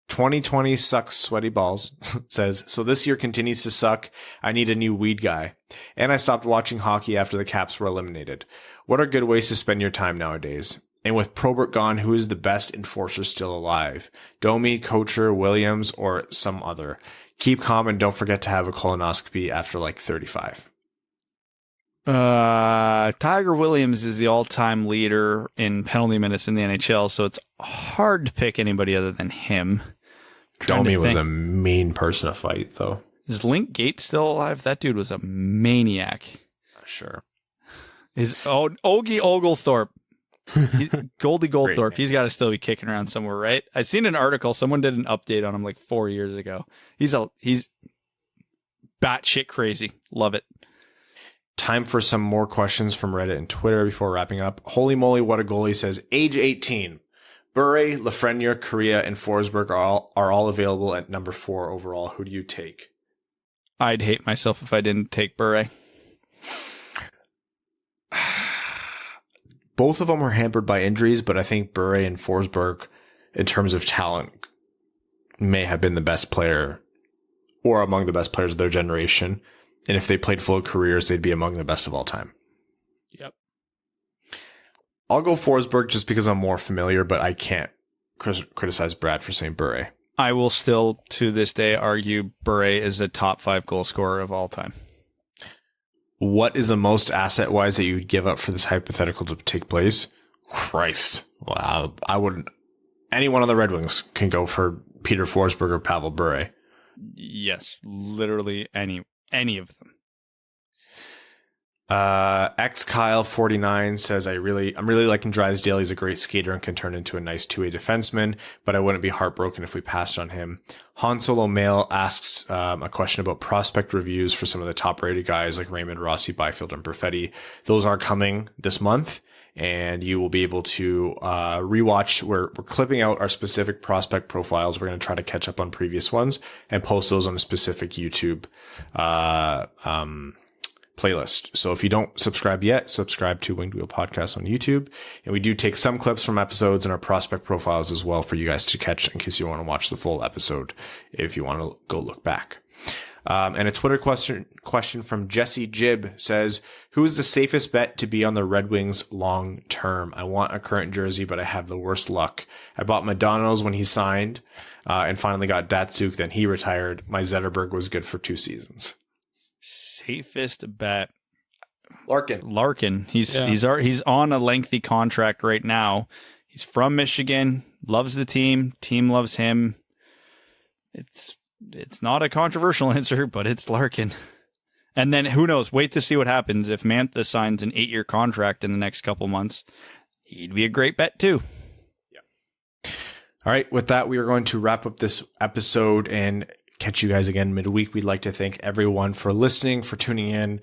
2020 sucks sweaty balls says, so this year continues to suck. I need a new weed guy. And I stopped watching hockey after the Caps were eliminated. What are good ways to spend your time nowadays? And with Probert gone, who is the best enforcer still alive? Domi, Kocher, Williams, or some other? Keep calm and don't forget to have a colonoscopy after 35. Tiger Williams is the all-time leader in penalty minutes in the NHL, so it's hard to pick anybody other than him. Domi was a mean person to fight, though. Is Link Gates still alive? That dude was a maniac. Sure. Ogie Oglethorpe. Goldie Goldthorpe. He's got to still be kicking around somewhere, right? I seen an article. Someone did an update on him 4 years ago. He's batshit crazy. Love it. Time for some more questions from Reddit and Twitter before wrapping up. Holy moly, what a goalie says. Age 18. Bure, Lafreniere, Correa, and Forsberg are all available at number 4 overall. Who do you take? I'd hate myself if I didn't take Bure. Both of them were hampered by injuries, but I think Bure and Forsberg, in terms of talent, may have been the best player or among the best players of their generation. And if they played full careers, they'd be among the best of all time. Yep. I'll go Forsberg just because I'm more familiar, but I can't criticize Brad for saying Bure. I will still, to this day, argue Bure is a top 5 goal scorer of all time. What is the most asset-wise that you would give up for this hypothetical to take place? Christ. Wow. I wouldn't. Anyone on the Red Wings can go for Peter Forsberg or Pavel Bure. Yes, literally any of them. Kyle49 says, I'm really liking Drysdale. He's a great skater and can turn into a nice two-way defenseman, but I wouldn't be heartbroken if we passed on him. Han Solo Mail asks a question about prospect reviews for some of the top-rated guys like Raymond, Rossi, Byfield, and Perfetti. Those are coming this month, and you will be able to rewatch. We're clipping out our specific prospect profiles. We're going to try to catch up on previous ones and post those on a specific YouTube playlist. So if you don't subscribe yet, subscribe to Winged Wheel Podcast on YouTube. And we do take some clips from episodes and our prospect profiles as well for you guys to catch in case you want to watch the full episode if you want to go look back. And a Twitter question from Jesse Jib says, who is the safest bet to be on the Red Wings long term? I want a current jersey, but I have the worst luck. I bought Madonna's when he signed and finally got Datsuk. Then he retired. My Zetterberg was good for 2 seasons. Safest bet. Larkin. He's on a lengthy contract right now. He's from Michigan, loves the team loves him. It's not a controversial answer, but it's Larkin. And then who knows? Wait to see what happens if Mantha signs an 8-year contract in the next couple months. He'd be a great bet too. Yeah. All right. With that, we are going to wrap up this episode and catch you guys again midweek. We'd like to thank everyone for listening, for tuning in.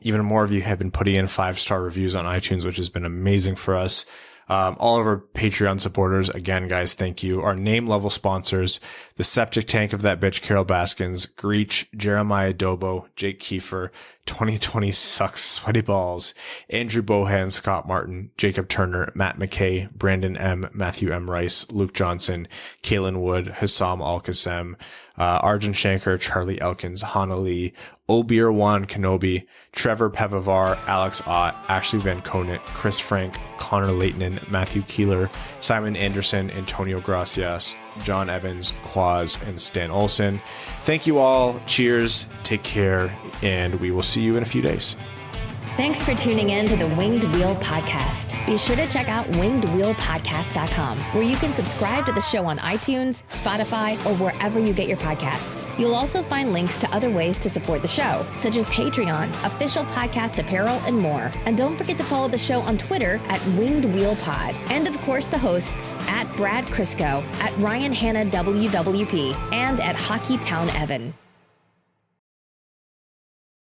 Even more of you have been putting in 5-star reviews on iTunes, which has been amazing for us. All of our Patreon supporters, again, guys, thank you. Our name level sponsors, the septic tank of that bitch, Carol Baskins, Greach, Jeremiah Dobo, Jake Kiefer, 2020 Sucks, Sweaty Balls, Andrew Bohan, Scott Martin, Jacob Turner, Matt McKay, Brandon M, Matthew M. Rice, Luke Johnson, Kalen Wood, Hassam Al-Qassem, Arjun Shankar, Charlie Elkins, Hana Lee, Obeer Juan Kenobi, Trevor Pevavar, Alex Ott, Ashley Van Conant, Chris Frank, Connor Leighton, Matthew Keeler, Simon Anderson, Antonio Gracias, John Evans, Quaz, and Stan Olson. Thank you all. Cheers. Take care. And we will see you in a few days. Thanks for tuning in to the Winged Wheel Podcast. Be sure to check out wingedwheelpodcast.com, where you can subscribe to the show on iTunes, Spotify, or wherever you get your podcasts. You'll also find links to other ways to support the show, such as Patreon, official podcast apparel, and more. And don't forget to follow the show on Twitter at Winged Wheel Pod. And of course, the hosts at Brad Crisco, at Ryan Hanna WWP, and at Hockey Town Evan.